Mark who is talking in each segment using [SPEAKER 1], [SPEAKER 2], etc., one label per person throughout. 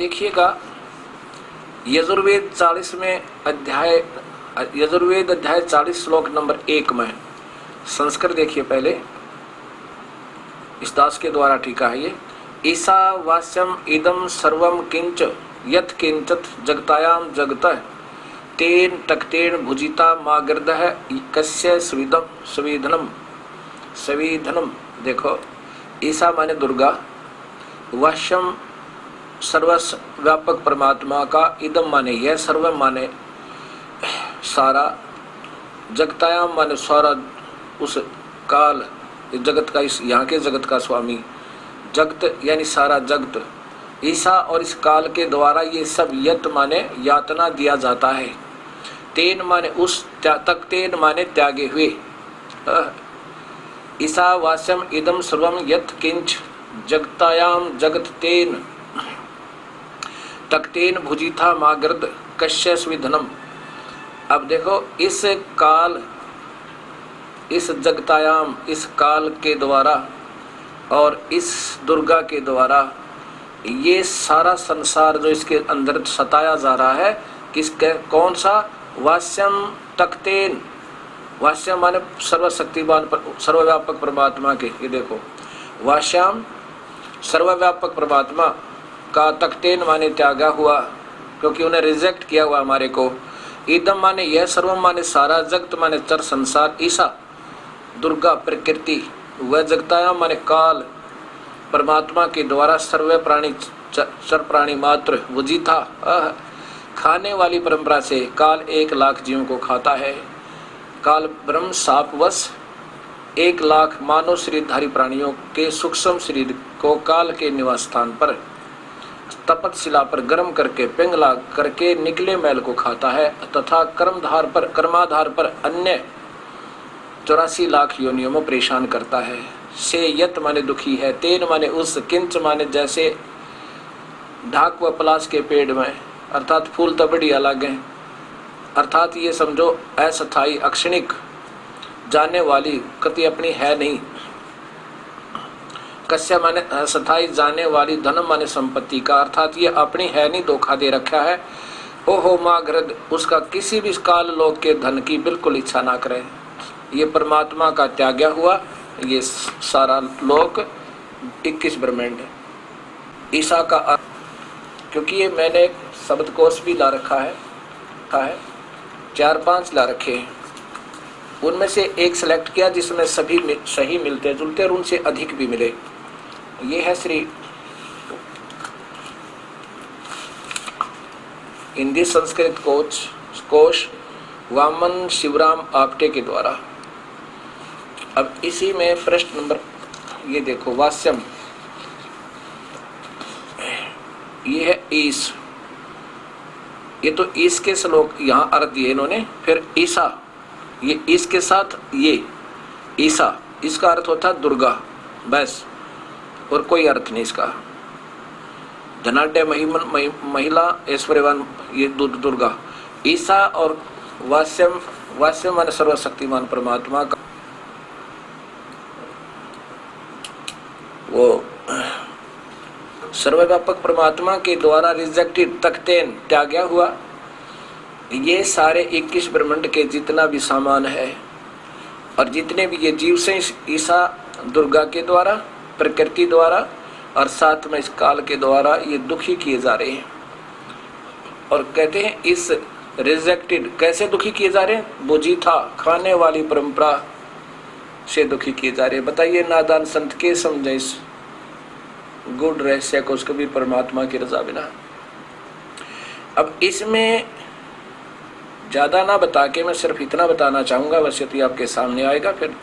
[SPEAKER 1] देखिएगा यजुर्वेद 40वें अध्याय, यजुर्वेद अध्याय 40 श्लोक नंबर 1 में संस्कृत देखिए पहले, इस दास के द्वारा टीका है ये। ईशावास्यम इदम सर्वम किंच यत् किंचत जगतायाम जगतः तेन तक्तेन भुजिता मागर्दः कस्य स्वीधनम स्वीधनम। देखो, ईशा माने दुर्गा, वास्यम सर्वव्यापक परमात्मा का, इदम माने यह, सर्वम माने सारा, जगतायाम माने सारा उस काल जगत का, इस यहाँ के जगत का स्वामी, जगत यानी सारा जगत, ईसा और इस काल के द्वारा ये सब यत माने यातना दिया जाता है, तेन माने उस, तक तेन माने त्यागे हुए, ईसा वास्यम इदम सर्वम यत किंच जगतायाम जगत तेन तक्तेन भुजिथा मागर्द कश्य स्विधनम। अब देखो, इस काल, इस जगतायाम, इस काल के द्वारा और इस दुर्गा के द्वारा ये सारा संसार जो इसके अंदर सताया जा रहा है, किसके, कौन सा, वास्यम तक्तेन, वास्यम माने सर्वशक्तिमान सर्वव्यापक परमात्मा के, ये देखो वास्याम सर्वव्यापक परमात्मा का, तक्तेन माने त्यागा हुआ, क्योंकि उन्हें रिजेक्ट किया हुआ हमारे को, इदम माने यह, सर्वम माने सारा, जगत माने चर संसार, ईसा दुर्गा प्रकृति, वह जगतायाम माने काल परमात्मा के द्वारा सर्व प्राणी चर प्राणी मात्र, वजीथा खाने वाली परंपरा से काल 1 लाख जीवों को खाता है, काल ब्रह्म सापवश 1 लाख मानव शरीरधारी प्राणियों के सूक्ष्म शरीर को काल के निवास स्थान पर तपत शिला पर गर्म करके पिंगला करके निकले मैल को खाता है, तथा कर्माधार पर अन्य 84 लाख योनियों में परेशान करता है। से यत माने दुखी है, तेन माने उस, किंच माने जैसे ढाक व पलाश के पेड़ में, अर्थात फूल तो बड़ी अलग हैं, अर्थात ये समझो अस्थायी अक्षणिक जाने वाली, कति अपनी है नहीं, कस्य माने अस्थायी जाने वाली, धनम माने संपत्ति का, अर्थात ये अपनी है नहीं, धोखा दे रखा है। ओहो मागरद, उसका किसी भी काल लोक के धन की बिल्कुल इच्छा ना करे, ये परमात्मा का त्यागा हुआ ये सारा लोक 21 ब्रह्मांड है। ईसा का अर्थ, क्योंकि ये मैंने शब्दकोश भी ला रखा है, 4-5 ला रखे हैं, उनमें से एक सिलेक्ट किया जिसमें सभी सही मिलते जुलते और उनसे अधिक भी मिले। ये है श्री हिंदी संस्कृत कोश वामन शिवराम आपटे के द्वारा। अब इसी में प्रश्न नंबर, ये देखो, वास्यम ये है ईस, ये तो ईस के श्लोक यहाँ अर्थ दिए इन्होंने, फिर ईसा, ये ईस के साथ ये ईसा, इसका अर्थ होता है दुर्गा, बस, और कोई अर्थ नहीं इसका। धनाढ़ महिला ऐश्वर्यवान, ये दुर्गा। ईसा और वास्यम, वास्यम माने सर्वशक्तिमान परमात्मा का, वो सर्वव्यापक परमात्मा के द्वारा रिजेक्टेड, तख्तेन त्यागा हुआ, ये सारे 21 ब्रह्मांड के जितना भी सामान है और जितने भी ये जीव से ईसा दुर्गा के द्वारा, प्रकृति द्वारा और साथ में इस काल के द्वारा ये दुखी किए जा रहे हैं। और कहते हैं इस रिजेक्टेड कैसे दुखी किए जा रहे हैं, बुझीथा खाने वाली परंपरा से दुखी किए जा रहे हैं। बताइए नादान संत के समझे इस गुड रहस्य को, उसको भी परमात्मा की रजा बिना। अब इसमें ज्यादा ना बता के मैं सिर्फ इतना बताना चाहूंगा, वैसे तो आपके सामने आएगा, फिर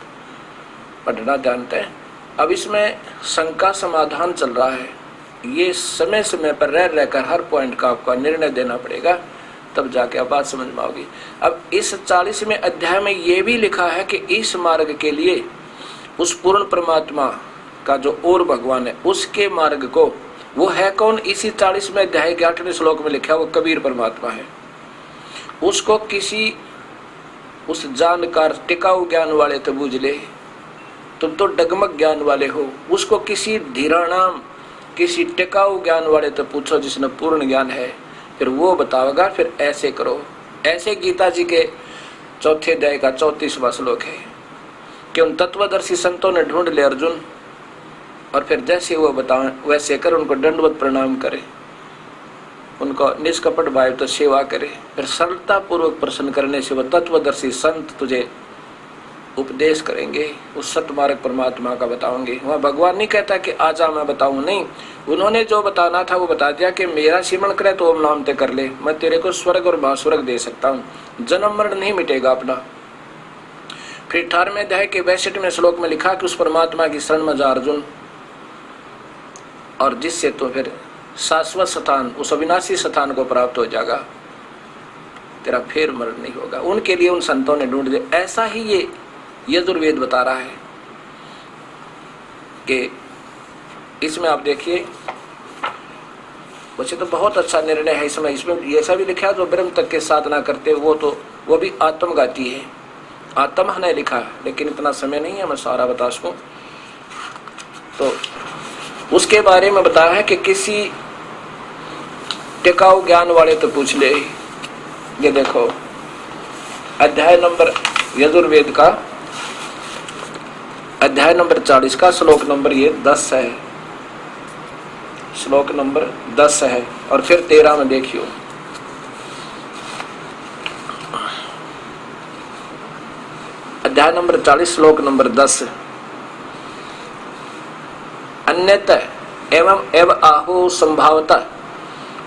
[SPEAKER 1] पढ़ना जानते हैं। अब इसमें शंका समाधान चल रहा है, ये समय समय पर रह रहकर हर पॉइंट का आपका निर्णय देना पड़ेगा, तब जाके आप बात समझ में आओगी। अब इस 40वें अध्याय में ये भी लिखा है कि इस मार्ग के लिए उस पूर्ण परमात्मा का जो और भगवान है उसके मार्ग को, वो है कौन, इसी 40वें अध्याय के 8वें श्लोक में लिखा है, वो कबीर परमात्मा है। उसको किसी उस जानकार टिकाऊ ज्ञान वाले तो बूझ ले, तुम तो डगमग ज्ञान वाले हो, उसको किसी धीराणाम किसी टिकाऊ ज्ञान वाले तो पूछो जिसने पूर्ण ज्ञान है, फिर वो बताओगा। फिर ऐसे करो। ऐसे गीता जी के चौथे अध्याय का 34वां श्लोक है कि उन तत्वदर्शी संतों ने ढूंढ ले अर्जुन, और फिर जैसे वो बताएं वैसे कर, उनको दंडवत प्रणाम करे, उनको निष्कपट भाव तो सेवा करे। फिर सरलता पूर्वक प्रश्न करने से वह तत्वदर्शी संत तुझे उपदेश करेंगे, उस सतमार्ग परमात्मा का बताओगे। वहाँ भगवान नहीं कहता कि आजा मैं बताऊं, नहीं, उन्होंने जो बताना था वो बता दिया कि मेरा सिमरण करे तो ओम नाम ते कर ले, मैं तेरे को स्वर्ग और महास्वर्ग दे सकता हूँ, जन्म मरण नहीं मिटेगा अपना। फिर 18वें अध्याय के 62वें श्लोक में लिखा कि उस परमात्मा की शरण में जा अर्जुन, और जिससे तो फिर शाश्वत स्थान, उस अविनाशी स्थान को प्राप्त हो जाएगा, तेरा फिर मरण नहीं होगा। उनके लिए उन संतों ने ढूंढ दिया। ऐसा ही ये यजुर्वेद बता रहा है कि इसमें आप देखिए, वैसे तो बहुत अच्छा निर्णय है इसमें ऐसा भी लिखा है जो ब्रह्म तक के साधना करते वो भी आत्मघाती है। आत्मा ने लिखा, लेकिन इतना समय नहीं है मैं सारा बता सकूं। तो उसके बारे में बताया है कि किसी टिकाऊ ज्ञान वाले तो पूछ ले। ये देखो अध्याय नंबर यजुर्वेद का अध्याय नंबर 40 का श्लोक नंबर ये 10 है, श्लोक नंबर 10 है। और फिर 13 में देखियो, अध्याय नंबर 40 श्लोक नंबर 10, अन्यत एवं एव आहु संभावत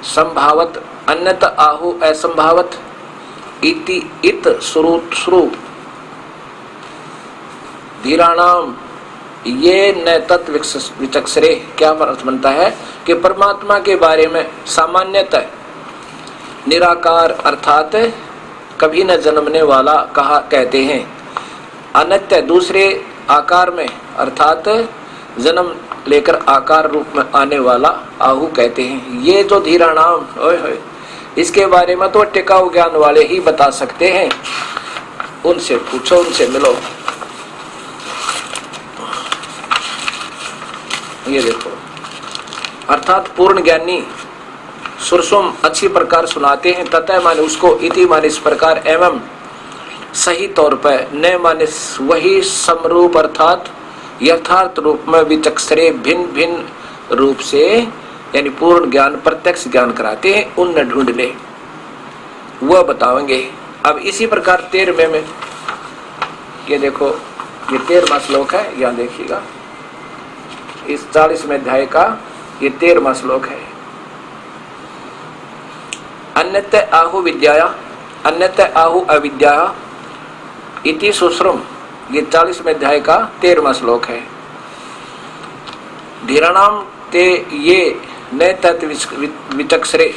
[SPEAKER 1] संभावत अन्यत आहु असंभावत इति इत श्रु धीराणाम ये न तत्व विचक्षरे। क्या अर्थ बनता है कि परमात्मा के बारे में सामान्यतः निराकार अर्थात कभी न जन्मने वाला कहा कहते हैं, अनित्य दूसरे आकार में अर्थात जन्म लेकर आकार रूप में आने वाला आहु कहते हैं। ये जो धीराणाम इसके बारे में तो टिकाऊ ज्ञान वाले ही बता सकते हैं, उनसे पूछो, उनसे मिलो। ये देखो, अर्थात पूर्ण ज्ञानी सुरसुम अच्छी प्रकार सुनाते हैं, तथा माने उसको, इति माने इस प्रकार, एवं सही तौर पर, न माने वही समरूप अर्थात यथार्थ रूप में, विचक्षरे भिन्न भिन्न रूप से, यानी पूर्ण ज्ञान प्रत्यक्ष ज्ञान कराते हैं, उन ढूंढ ले वह बताएंगे। अब इसी प्रकार 13वें में ये देखो, ये 13वां श्लोक है, यहाँ देखिएगा, इस 40वें अध्याय का ये 13वां श्लोक है। अन्यत आहु विद्याया अन्यत आहु अविद्या इति सुश्रुम, ये 40वें अध्याय का 13वां श्लोक है। धीराणाम ते ये न तत् विचक्षरे,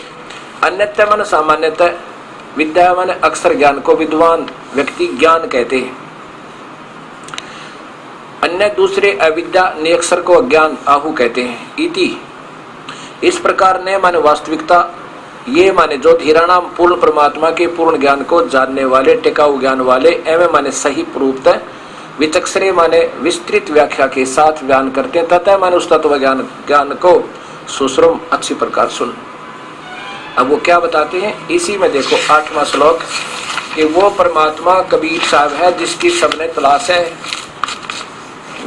[SPEAKER 1] अन्यत मन सामान्यतः, विद्या मन अक्षर ज्ञान को विद्वान व्यक्ति ज्ञान कहते हैं, अन्य दूसरे अविद्या निरक्षर को अज्ञान आहु कहते हैं। इति इस प्रकार ने माने वास्तविकता, ये माने जो धीराणाम पूर्ण परमात्मा के पूर्ण ज्ञान को जानने वाले, टिकाऊ ज्ञान वाले, एवं माने सही प्रूपतः, विचक्षरे माने विस्तृत व्याख्या के साथ बयान करते हैं, तथा माने उस तत्व ज्ञान को सुश्रुम अच्छी प्रकार सुन। अब वो क्या बताते हैं, इसी में देखो 8वां श्लोक, कि वो परमात्मा कबीर साहब है जिसकी सबने तलाश है।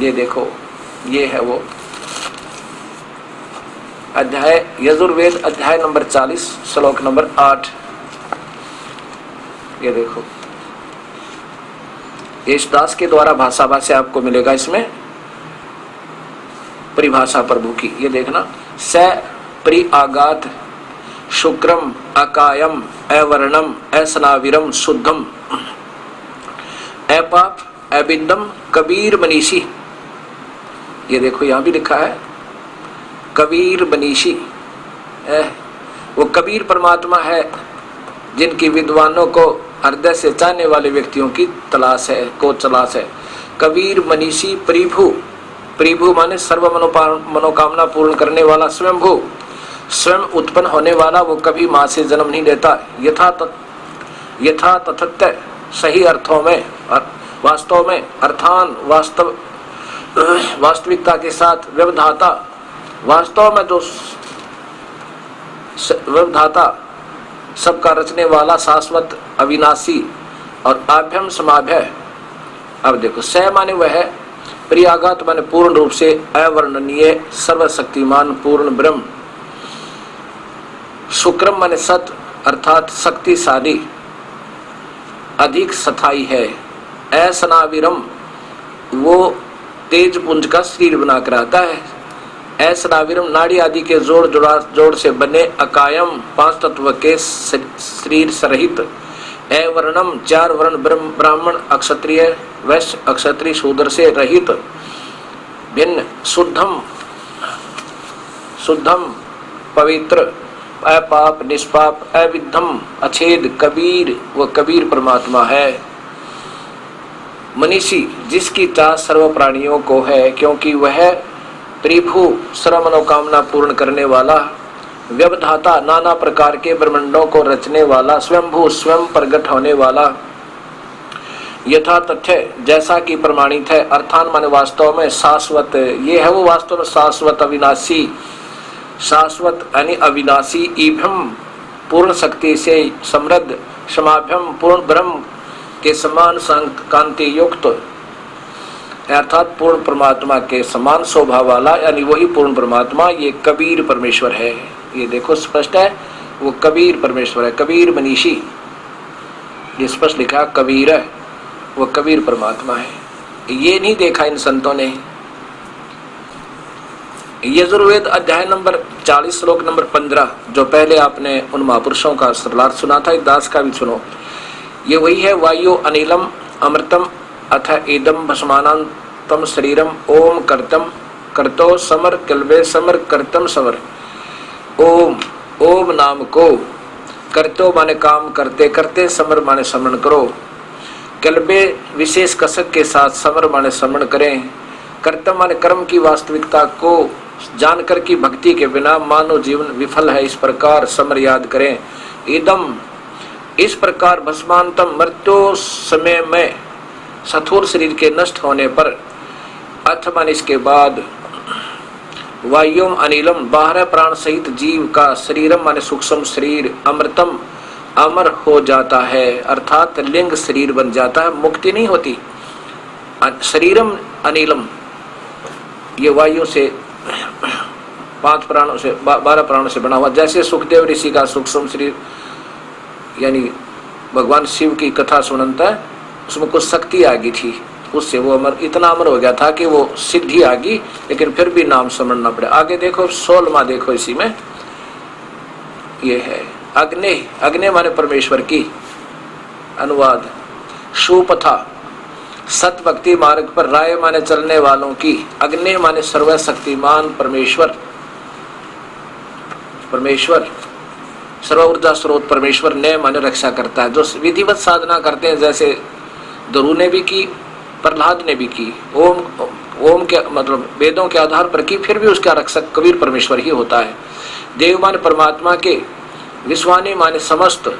[SPEAKER 1] ये देखो, ये है वो अध्याय यजुर्वेद अध्याय नंबर 40 श्लोक नंबर 8। ये देखो, ये दास के द्वारा भाषा भाष्य आपको मिलेगा, इसमें परिभाषा प्रभु की। ये देखना, स प्रि आगात शुक्रम अकायम अवर्णम असनाविरम शुद्धम अपाप अबिंदम कबीर मनीषी। ये देखो, यहाँ भी लिखा है कबीर मनीषी, वो कबीर परमात्मा है जिनकी विद्वानों को हृदय से चाहने वाले व्यक्तियों की तलाश है, को तलाश है। कबीर मनीषी परिभु, परिभु माने सर्व मनोकामना पूर्ण करने वाला, स्वयंभू स्वयं उत्पन्न होने वाला, वो कभी माँ से जन्म नहीं लेता, यथा तथत्य सही अर्थों में, वास्तव में, अर्थान वास्तविकता के साथ, व्यवधाता वास्तव में जो विधाता, सबका रचने वाला, शाश्वत, अविनाशी और आभ्यम समाभ्य। अब देखो, स माने वह है, प्रियागात माने पूर्ण रूप से अवर्णनीय, सर्वशक्तिमान, पूर्ण ब्रह्म। शुक्रम माने सत अर्थात शक्तिशाली, अधिक स्थायी है। ऐसनाविरम वो तेज पुंज का शरीर बनाकर आता है। ऐसनाविरम नाड़ी आदि के जोड़ से बने अकायम 5 तत्व के शरीर सहित। अवर्णम 4 वर्ण ब्राह्मण अक्षत्रिय वैश्य अक्षत्रिय शूद्र से रहित, भिन्न, शुद्धम पवित्र, अपाप निष्पाप, अविद्धम अछेद, कबीर, वह कबीर परमात्मा है। मनीषी जिसकी चाह सर्व प्राणियों को है, क्योंकि वह त्रिभु सर्व मनोकामना पूर्ण करने वाला, व्यवधाता नाना प्रकार के ब्रह्मांडों को रचने वाला, स्वयंभू स्वयं प्रगट होने वाला, यथा तथ्य जैसा कि प्रमाणित है, अर्थान माने वास्तव में, शाश्वत, ये है वो वास्तव में शाश्वत अविनाशी, शाश्वत यानी अविनाशी, ईभ्यम पूर्ण शक्ति से समृद्ध, समाभ्यम पूर्ण ब्रह्म के समान कांति युक्त, अर्थात पूर्ण परमात्मा के समान शोभा वाला, यानी वही पूर्ण परमात्मा, ये कबीर परमेश्वर है। ये देखो स्पष्ट है, वो कबीर परमेश्वर है, कबीर मनीषी, ये स्पष्ट लिखा कबीर है, वो कबीर परमात्मा है। ये नहीं देखा इन संतों ने। यजुर्वेद अध्याय नंबर 40 श्लोक नंबर 15, जो पहले आपने उन महापुरुषों का सरलार्थ सुना था, एक दास का भी सुनो। ये वही है, वायु अनिलम अमृतम अथ इदम भस्मानांतम शरीरम ओम कर्तम कर्तो समर कल्बे समर कर्तम समर। ओम नाम को, कर्तो माने काम करते करते, समर माने समरण करो, कल्बे विशेष कसक के साथ, समर माने समरण करें, कर्तम माने कर्म की वास्तविकता को जानकर की भक्ति के बिना मानव जीवन विफल है, इस प्रकार समर याद करें। इदम इस प्रकार भस्मांतम मृत्यु समय में स्थूल शरीर के नष्ट होने पर, अथ मान इसके बाद, वायुम अनिलम 12 प्राण सहित जीव का, शरीरम माने सूक्ष्म शरीर, अमृतम अमर हो जाता है, अर्थात लिंग शरीर बन जाता है, मुक्ति नहीं होती। शरीरम अनिलम ये वायु से 5 प्राणों से 12 प्राणों से बना हुआ, जैसे सुखदेव ऋषि का सूक्ष्म शरीर, यानी भगवान शिव की कथा सुनता है, उसमें कुछ शक्ति आ गई थी, उससे वो अमर, इतना अमर हो गया था कि वो सिद्धि आ गई, लेकिन फिर भी नाम समझना पड़े। आगे देखो 16वां देखो, इसी में ये है अग्नि, अग्नि माने परमेश्वर की, अनुवाद सुपथा सत भक्ति मार्ग पर राय माने चलने वालों की, अग्नि माने सर्वशक्तिमान परमेश्वर, परमेश्वर सर्व ऊर्जा स्रोत परमेश्वर, ने माने रक्षा करता है, जो विधिवत साधना करते हैं, जैसे ध्रुव ने भी की, प्रहलाद ने भी की, ओम के मतलब वेदों के आधार पर की, फिर भी उसका रक्षक कबीर परमेश्वर ही होता है। देव माने परमात्मा के, विश्वानी माने समस्त,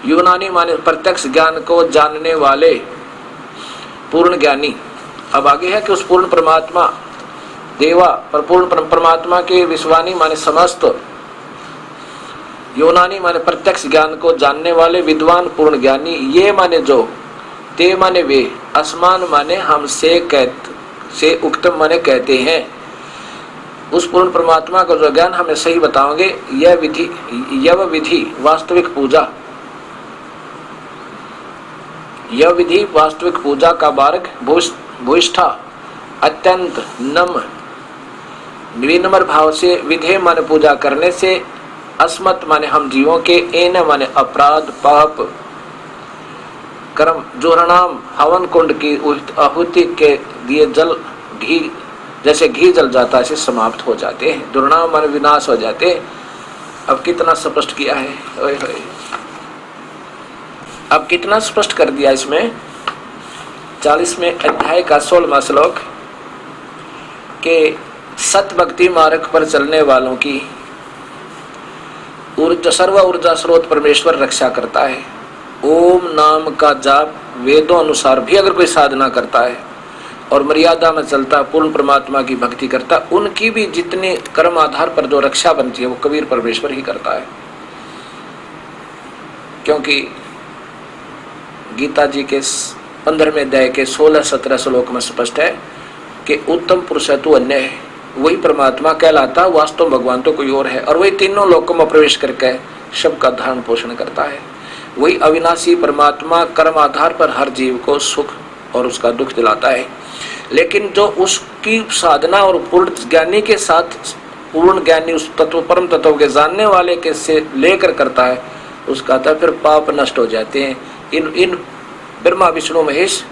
[SPEAKER 1] यूनानी माने प्रत्यक्ष ज्ञान को जानने वाले, पूर्ण ज्ञानी। अब आगे है कि उस पूर्ण परमात्मा देवा पर पूर्ण परमात्मा के, विश्वानी माने समस्त, यूनानी माने प्रत्यक्ष ज्ञान को जानने वाले, विद्वान पूर्ण ज्ञानी, ये माने जो, ते माने वे, असमान माने हमसे से उक्तम माने कहते हैं। उस पूर्ण परमात्मा का जो ज्ञान हमें सही बताओगे, यह विधि वास्तविक पूजा, यह विधि वास्तविक पूजा का मार्ग, भूष्ठा अत्यंत नम विनम्र भाव से, विधेय माने पूजा करने से, अस्मत माने हम जीवों के, एन माने अपराध पाप कर्म, जोरणाम हवन कुंड की आहुति के दिए जल घी, जैसे घी जल जाता है ऐसे समाप्त हो जाते हैं, दुर्नाम माने विनाश हो जाते हैं। अब कितना स्पष्ट किया है, ओए होए, अब कितना स्पष्ट कर दिया इसमें 40वें अध्याय का 16वां श्लोक के सत भक्ति मार्ग पर चलने वालों की ऊर्जा, सर्व ऊर्जा स्रोत परमेश्वर रक्षा करता है। ओम नाम का जाप वेदों अनुसार भी अगर कोई साधना करता है और मर्यादा में चलता, पूर्ण परमात्मा की भक्ति करता, उनकी भी जितने कर्म आधार पर जो रक्षा बनती है वो कबीर परमेश्वर ही करता है। क्योंकि गीता जी के 15वें अध्याय के 16-17 श्लोक में स्पष्ट है कि उत्तम पुरुष है तू अन्य है, वही परमात्मा कहलाता, वास्तव भगवान तो कोई और है, और वही तीनों लोकों में प्रवेश करके सबका धारण पोषण करता है। वही अविनाशी परमात्मा कर्म आधार पर हर जीव को सुख और उसका दुख दिलाता है। लेकिन जो उसकी साधना और पूर्ण ज्ञानी के साथ, पूर्ण ज्ञानी उस तत्व परम तत्व के जानने वाले के से लेकर करता है, उसका तो फिर पाप नष्ट हो जाते हैं। इन ब्रह्मा विष्णु महेश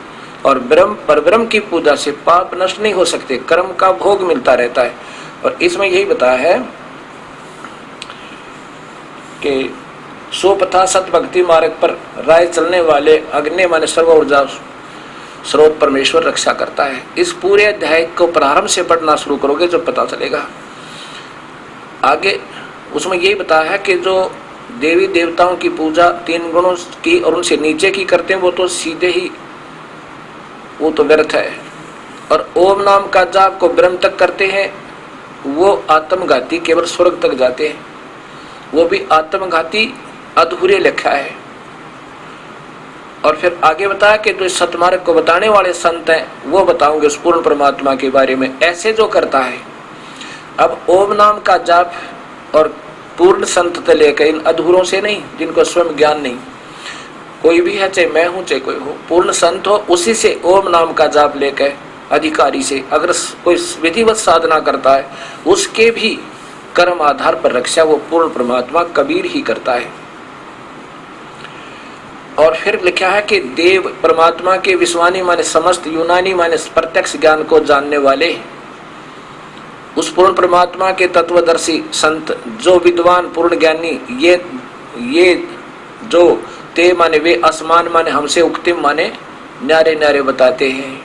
[SPEAKER 1] और ब्रह्म परब्रह्म की पूजा से पाप नष्ट नहीं हो सकते, कर्म का भोग मिलता रहता है। और इसमें यही बताया है कि सोपथा सत भक्ति मार्ग पर राय चलने वाले अग्नि माने सर्व ऊर्जा स्रोत परमेश्वर रक्षा करता है। इस पूरे अध्याय को प्रारंभ से पढ़ना शुरू करोगे जो पता चलेगा। आगे उसमें यही बताया है कि जो देवी देवताओं की पूजा 3 गुणों की और उनसे नीचे की करते हैं वो तो सीधे ही वो तो व्यर्थ है। और ओम नाम का जाप को ब्रह्म तक करते हैं वो आत्मघाती केवल स्वर्ग तक जाते हैं, वो भी आत्मघाती अधूरे लिखा है। और फिर आगे बताया कि जो सतमार्ग को बताने वाले संत हैं वो बताऊंगे उस पूर्ण परमात्मा के बारे में, ऐसे जो करता है। अब ओम नाम का जाप और पूर्ण संत से लेकर इन अधूरों से नहीं, जिनको स्वयं ज्ञान नहीं, कोई भी है, चाहे मैं हूं चाहे कोई हो, पूर्ण संत हो, उसी से ओम नाम का जाप लेकर अधिकारी से अगर कोई विधिवत साधना करता है उसके भी कर्म आधार पर रक्षा वो पूर्ण परमात्मा कबीर ही करता है। और फिर लिखा है कि देव परमात्मा के विश्वानी माने समस्त, यूनानी माने प्रत्यक्ष ज्ञान को जानने वाले, उस पूर्ण परमात्मा के तत्वदर्शी संत जो विद्वान पूर्ण ज्ञानी, ये जो ते माने वे, असमान माने हमसे, उक्तिम माने न्यारे न्यारे बताते हैं,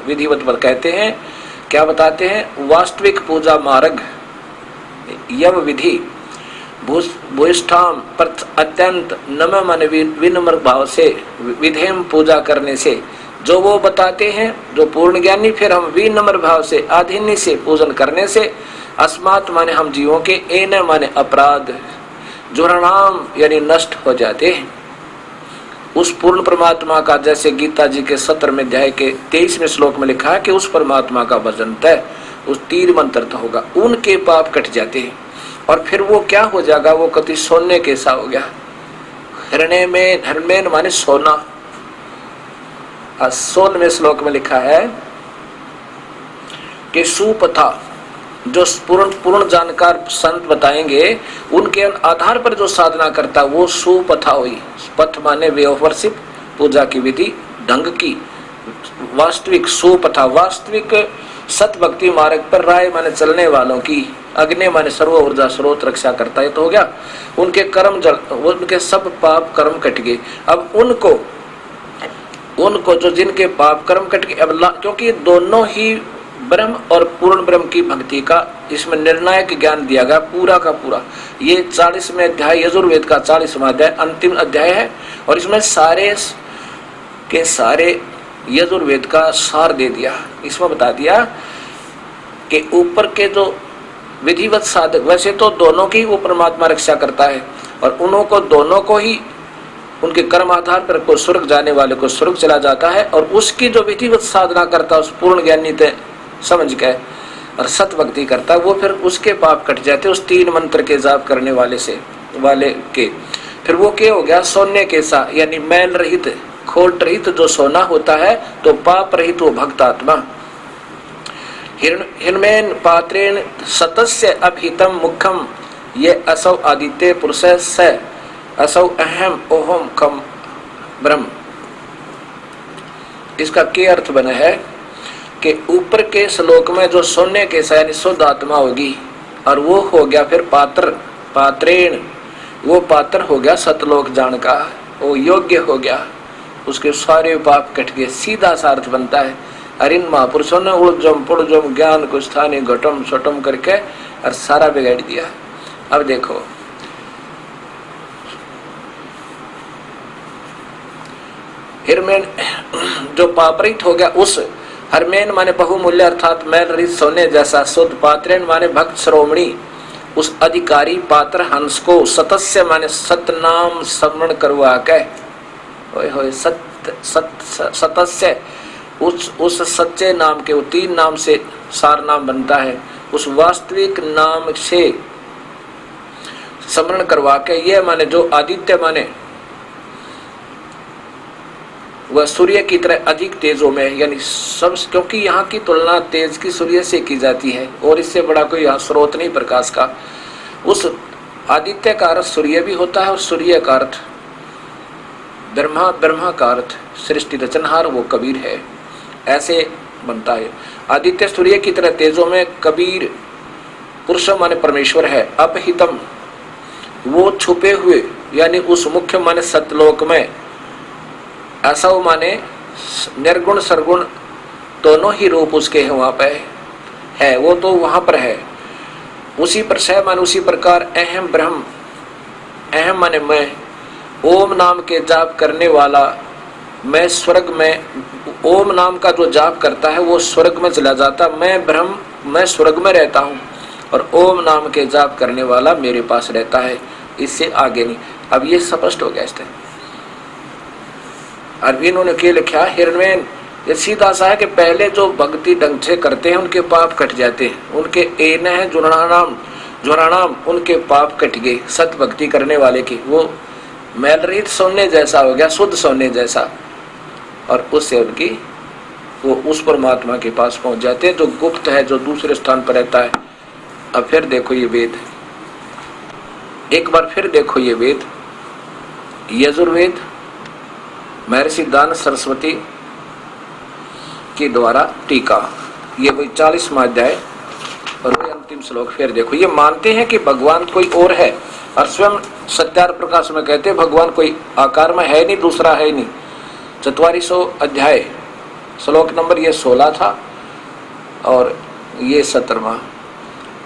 [SPEAKER 1] विधिवत कहते हैं। क्या बताते हैं? वास्तविक पूजा मार्ग यम विधि भूष्ठाम प्रथ अत्यंत नम माने विनम्र भाव से विधेम पूजा करने से जो वो बताते हैं, जो पूर्ण ज्ञानी, फिर हम विनम्र भाव से आधीन्य से पूजन करने से अस्मात् माने हम जीवों के, एन माने अपराध, जुर्णाम यानी नष्ट हो जाते हैं। उस पूर्ण परमात्मा का, जैसे गीता जी के 17वें अध्याय के 23वें श्लोक में लिखा है कि उस परमात्मा का भजन तय, उस तीर मंत्र तो होगा, उनके पाप कट जाते हैं। और फिर वो क्या हो जाएगा? वो कति सोने के सा हो गया। हरमेन माने सोना। 16वें श्लोक में लिखा है कि सुपथा, जो पूर्ण जानकार संत बताएंगे, उनके आधार पर जो साधना करता वो सुपथा हुई। पथ माने वे ऑफ वर्शिप, पूजा की विधि, ढंग की, वास्तविक सुपथा, वास्तविक सत भक्ति मार्ग पर राय माने चलने वालों की, अग्नि माने सर्व ऊर्जा स्रोत रक्षा करता है। तो हो गया उनके कर्म जल, उनके सब पाप कर्म कट गए। अब उनको जो जिनके पाप कर्म कट गए, अब क्योंकि दोनों ही ब्रह्म और पूर्ण ब्रह्म की भक्ति का इसमें निर्णायक ज्ञान दिया गया पूरा का पूरा। ये 40वें अध्याय यजुर्वेद का 40वां अध्याय अंतिम अध्याय है और इसमें सारे के सारे यजुर्वेद का सार दे दिया। इसमें बता दिया कि ऊपर के जो विधिवत साधक, वैसे तो दोनों की वो परमात्मा रक्षा करता है और उनको दोनों को ही उनके कर्म आधार पर को स्वर्ग जाने वाले को स्वर्ग चला जाता है और उसकी जो विधिवत साधना करता है उस पूर्ण ज्ञानी ते समझ के और सत भक्ति करता है वो फिर उसके पाप कट जाते उस 3 मंत्र के जाप करने वाले के। फिर वो क्या हो गया? सोने के सा, यानी मैल रहित, खोट रहित जो सोना होता है, तो पाप रहित वो भक्त आत्मा। हिरमेन पात्रेण सतस्य अभिहितम मुखम, ये असौ आदित्य पुरुष से असौ अहम ओहम कम ब्रह्म। इसका क्या अर्थ बना है कि ऊपर के श्लोक में जो सोने के सा यानी शुद्ध आत्मा होगी और वो हो गया फिर पात्रेण, वो पात्र हो गया सतलोक जान का, वो योग्य हो गया, उसके सारे पाप कट गए। सीधा सा अर्थ बनता है अरिन महापुरुषों ने उड़जम पुड़जम ज्ञान को स्थानीय घटम सटम करके और सारा बिगाड़ दिया। अब देखो हिरमेन जो पापरित हो गया हरमेन माने बहुमूल्य अर्थात मैल रहित सोने जैसा शुद्ध, पात्रेण माने भक्त श्रोमणी उस अधिकारी पात्र हंस को, सतस्य माने सतनाम स्मरण करवा के, ओए होए सतस्य उस सच्चे नाम के, वो 3 नाम से सार नाम बनता है, उस वास्तविक नाम से स्मरण करवा के, ये माने जो आदित्य माने वह सूर्य की तरह अधिक तेजों में, यानी सब, क्योंकि यहाँ की तुलना तेज की सूर्य से की जाती है और इससे बड़ा कोई यहाँ स्रोत नहीं प्रकाश का। उस आदित्य का अर्थ सूर्य भी होता है और सूर्य का अर्थ ब्रह्मा, ब्रह्मा का अर्थ सृष्टि रचनहार वो कबीर है, ऐसे बनता है। आदित्य सूर्य की तरह तेजों में, कबीर पुरुष माने परमेश्वर है। अपहितम वो छुपे हुए, यानी उस मुख्य माने सतलोक में, ऐसा वो माने निर्गुण सरगुण दोनों ही रूप उसके हैं, वहां पे है, वो तो वहां पर है। उसी पर सह माने उसी प्रकार अहम ब्रह्म, अहम माने मैं, ओम नाम के जाप करने वाला मैं स्वर्ग में, ओम नाम का जो जाप करता है वो स्वर्ग में चला जाता, मैं ब्रह्म, मैं स्वर्ग में रहता हूँ और ओम नाम के जाप करने वाला मेरे पास रहता है, इससे आगे नहीं। अब ये स्पष्ट हो गया इस तरह। अरविंद ने क्या लिखा हिरणवेन, ये सीधा सा है कि पहले जो भक्ति ढंग से करते हैं उनके पाप कट जाते हैं, उनके एन है जुराणाम उनके पाप कट गए। सत भक्ति करने वाले की वो मैल रहित सोने जैसा हो गया, शुद्ध सोने जैसा, और उससे उनकी वो उस परमात्मा के पास पहुंच जाते हैं जो गुप्त है, जो दूसरे स्थान पर रहता है। अब फिर देखो ये वेद, एक बार फिर देखो ये वेद, यजुर्वेद महर्षि दान सरस्वती के द्वारा टीका, ये वही 40वां अध्याय और वही अंतिम श्लोक। फिर देखो, ये मानते हैं कि भगवान कोई और है और स्वयं सत्यार प्रकाश में कहते हैं भगवान कोई आकार में है नहीं, दूसरा है नहीं। 4400 अध्याय श्लोक नंबर ये 16 था और ये 17वां,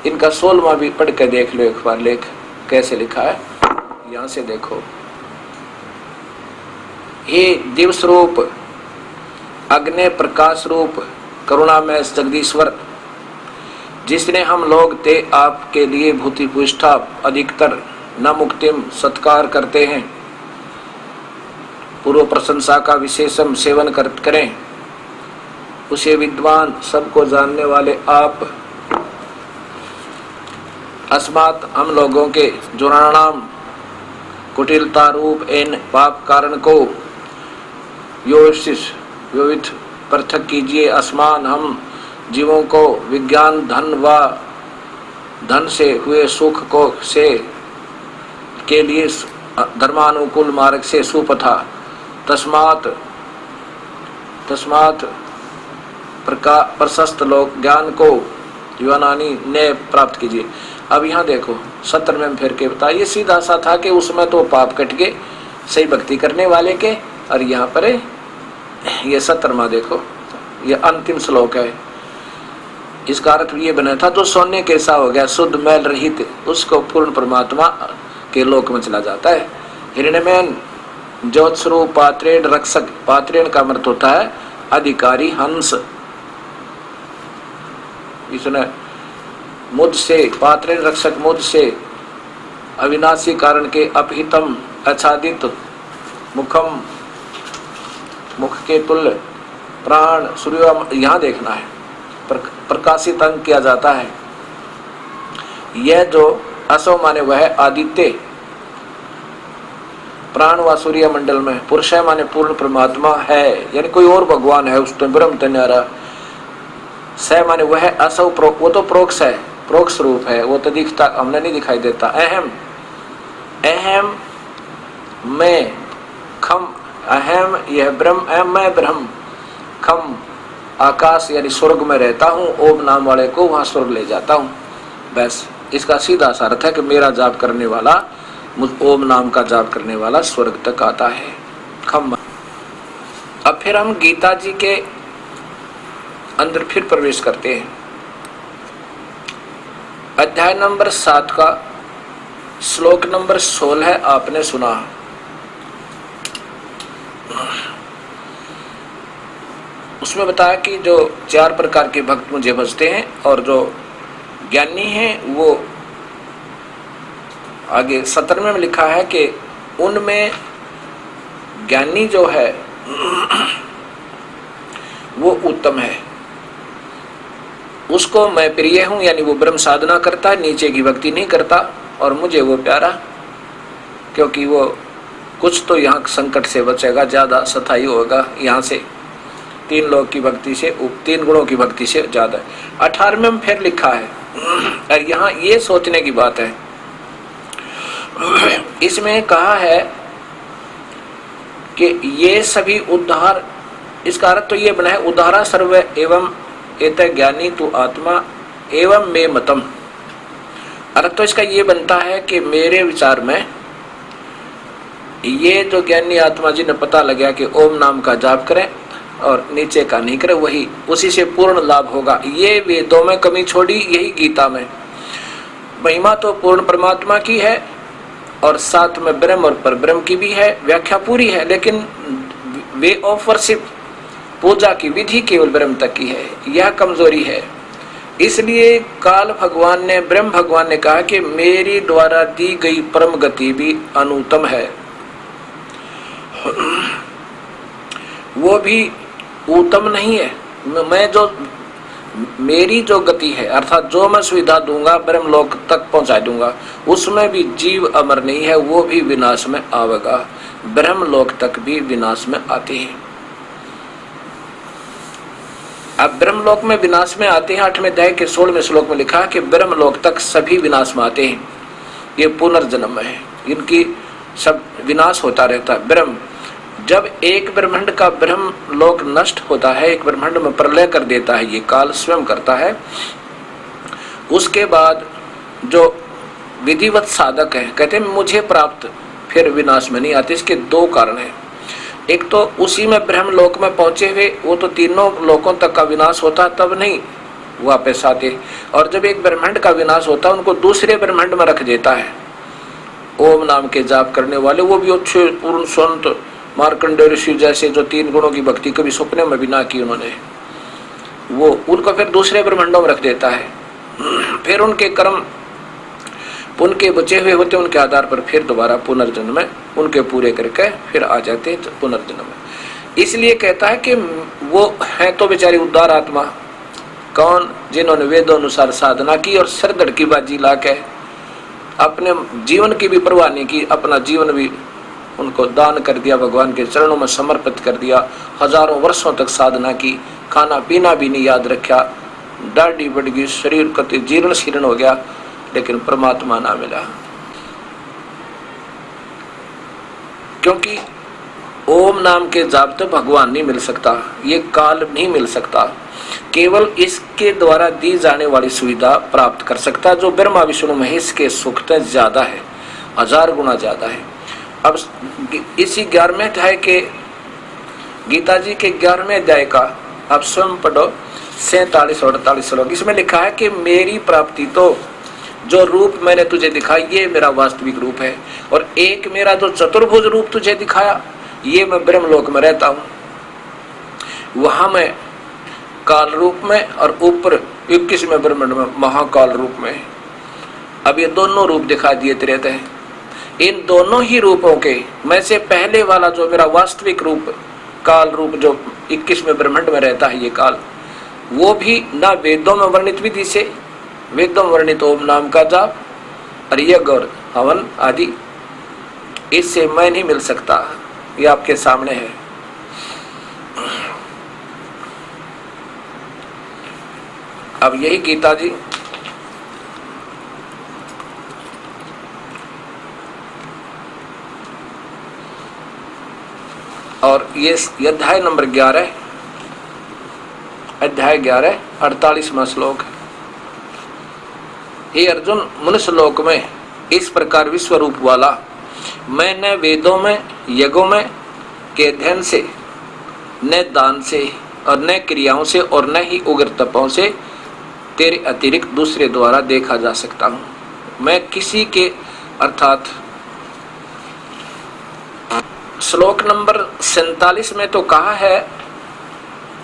[SPEAKER 1] इनका 16वां भी पढ़ के देख लो एक बार, लेख कैसे लिखा है। यहां से देखो, हे दिवस रूप, अग्नि प्रकाश रूप, करुणामय जगदीश्वर, जिसने हम लोग ते आपके लिए भूति पुष्ठा अधिकतर न मुक्तिम सत्कार करते हैं, पूर्व प्रशंसा का विशेषम सेवन करें, उसे विद्वान सबको जानने वाले आप, अस्मात् हम लोगों के जुराणाम कुटिलता रूप इन पाप कारण को योवित पृथक कीजिए। अस्मान हम जीवों को विज्ञान धन व धन से हुए सुख को से के लिए धर्मानुकूल मार्ग से सुपथा, तस्मात् प्रशस्त लोक ज्ञान को युवानानी ने प्राप्त कीजिए। अब यहाँ देखो 17वें में फिर के बताया, ये सीधा सा था कि उसमें तो पाप कट गए सही भक्ति करने वाले के, और यहाँ पर ये 17वां देखो, ये अंतिम श्लोक है। इसका अर्थ ये बना था, जो सोने कैसा हो गया शुद्ध मैल रहित, उसको पूर्ण परमात्मा के लोक में चला जाता है। हिरण्यमय ज्योत स्वरूप पात्रेण रक्षक, पात्रेण का अर्थ होता है अधिकारी हंस, इसने मुझ से पात्रेण रक्षक मुझ से अविनाशी कारण के अपहितम आच्छादित मुखम, मुख के तुल्य प्राण सूर्य, यहाँ देखना है प्रकाशित अंग किया जाता है। यह जो असो माने वह आदित्य प्राण व सूर्य मंडल में, पुरुष है माने पूर्ण परमात्मा है, यानी कोई और भगवान है उस ब्रह्म तन्यारा। स माने वह असो प्रोक, वो तो प्रोक्ष है, प्रोक्ष रूप है, वो तो दिखता हमने नहीं दिखाई देता। अहम अहम मैं खम, अहम यह ब्रह्म, अहम मैं ब्रह्म, खम आकाश यानी स्वर्ग में रहता हूँ, ओम नाम वाले को वहां स्वर्ग ले जाता हूँ। बस इसका सीधा सा अर्थ है कि मेरा जाप करने वाला, मुझ ओम नाम का जाप करने वाला स्वर्ग तक आता है। खम। अब फिर हम गीता जी के अंदर फिर प्रवेश करते हैं। अध्याय नंबर 7 का श्लोक नंबर 16 आपने सुना। उसमें बताया कि जो 4 प्रकार के भक्त मुझे भजते हैं और जो ज्ञानी हैं वो आगे 17वें में लिखा है कि उनमें ज्ञानी जो है वो उत्तम है, उसको मैं प्रिय हूं, यानी वो ब्रह्म साधना करता है, नीचे की भक्ति नहीं करता, और मुझे वो प्यारा, क्योंकि वो कुछ तो यहाँ संकट से बचेगा, ज्यादा सताई होगा यहाँ से, 3 लोग की भक्ति से, 3 गुणों की भक्ति से ज्यादा। 18वें में फिर लिखा है, और यहाँ ये सोचने की बात है, इसमें कहा है कि ये सभी उद्धार, इसका अर्थ तो ये बना है, उद्धारा सर्व एवं एत ज्ञानी तु आत्मा एवं मे मतम। अर्थ तो इसका ये बनता है कि मेरे विचार में ये जो ज्ञानी आत्मा जिन्हें पता लग गया कि ओम नाम का जाप करें और नीचे का नहीं करें, वही उसी से पूर्ण लाभ होगा। ये वेदों में कमी छोड़ी, यही गीता में। महिमा तो पूर्ण परमात्मा की है और साथ में ब्रह्म और परब्रह्म की भी है, व्याख्या पूरी है, लेकिन वे ऑफ वर्शिप, पूजा की विधि केवल ब्रह्म तक की है, यह कमजोरी है। इसलिए काल भगवान ने, ब्रह्म भगवान ने कहा कि मेरी द्वारा दी गई परम गति भी अनुत्तम है, वो भी उत्तम नहीं है। मैं जो मेरी जो गति है, अर्थात जो मैं सुविधा दूंगा ब्रह्म लोक तक पहुंचा दूंगा, उसमें भी जीव अमर नहीं है, वो भी विनाश में आवेगा। ब्रह्म लोक तक भी विनाश में आते हैं। अब ब्रह्मलोक में विनाश में आते हैं, 8वें अध्याय के 16वें श्लोक में लिखा है कि ब्रह्मलोक तक सभी विनाश में आते हैं, ये पुनर्जन्म है, इनकी सब विनाश होता रहता है। ब्रह्म, जब एक ब्रह्मांड का ब्रह्म लोक नष्ट होता है, एक ब्रह्मांड में प्रलय कर देता है, ये काल स्वयं करता है, उसके बाद जो विधिवत साधक है कहते हैं मुझे प्राप्त, फिर विनाश में नहीं आते। इसके 2 कारण हैं। एक तो उसी में ब्रह्म लोक में पहुंचे हुए वो तो तीनों लोकों तक का विनाश होता तब नहीं वापस आते, और जब एक ब्रह्मांड का विनाश होता उनको दूसरे ब्रह्मांड में रख देता है। ओम नाम के जाप करने वाले वो भी अच्छे पूर्ण संत मार्कंडेय ऋषि जैसे जो 3 गुणों की भक्ति कभी सपने में भी ना की उन्होंने, वो उनको फिर दूसरे ब्रह्मांडों में रख देता है। फिर उनके कर्म पुण्य के बचे हुए होते उनके आधार पर फिर दोबारा पुनर्जन्म में उनके पूरे करके फिर आ जाते हैं पुनर्जन्म में। इसलिए कहता है कि वो है तो बेचारी उद्धार आत्मा, कौन? जिन्होंने वेदों अनुसार साधना की और सरदड़ की बाजी ला के अपने जीवन की भी परवाह नहीं की, अपना जीवन भी उनको दान कर दिया, भगवान के चरणों में समर्पित कर दिया, हजारों वर्षों तक साधना की, खाना पीना भी नहीं याद रखा, दाढ़ी बढ़ गई, शरीर कति जीर्ण शीर्ण हो गया, लेकिन परमात्मा ना मिला। क्योंकि ओम नाम के जाप तो भगवान नहीं मिल सकता, ये काल नहीं मिल सकता, केवल इसके द्वारा दी जाने वाली सुविधा प्राप्त कर सकता, जो ब्रह्मा विष्णु महेश के सुख से ज्यादा है, 1000 गुना ज्यादा है। अब इसी 11वें अध्याय के, गीता जी के 11वें अध्याय का आप स्वयं पढ़ो, 47 और 48 श्लोक, इसमें लिखा है कि मेरी प्राप्ति तो जो रूप मैंने तुझे दिखाया ये मेरा वास्तविक रूप है, और एक मेरा जो चतुर्भुज रूप तुझे दिखाया ये मैं ब्रह्मलोक में रहता हूं, वहां मैं काल रूप में और ऊपर 21वें ब्रह्मांड में महाकाल रूप में। अब ये दोनों रूप दिखाई दिए रहते हैं। इन दोनों ही रूपों के में से पहले वाला जो मेरा वास्तविक रूप काल रूप जो 21वें ब्रह्मांड में रहता है ये काल, वो भी ना वेदों में वर्णित विधि से, वेदों में वर्णित ओम नाम का जाप और यज्ञ और हवन आदि, इससे मैं नहीं मिल सकता। ये आपके सामने है। अब यही गीता जी और ये अध्याय नंबर 11, अध्याय 11 48वां श्लोक है। हे अर्जुन, मनुष्य लोक में इस प्रकार विश्व रूप वाला मैं न वेदों में यज्ञों में के अध्ययन से, न दान से और न क्रियाओं से और न ही उग्र तपों से तेरे अतिरिक्त दूसरे द्वारा देखा जा सकता हूं। मैं किसी के, अर्थात श्लोक नंबर 47 में तो कहा है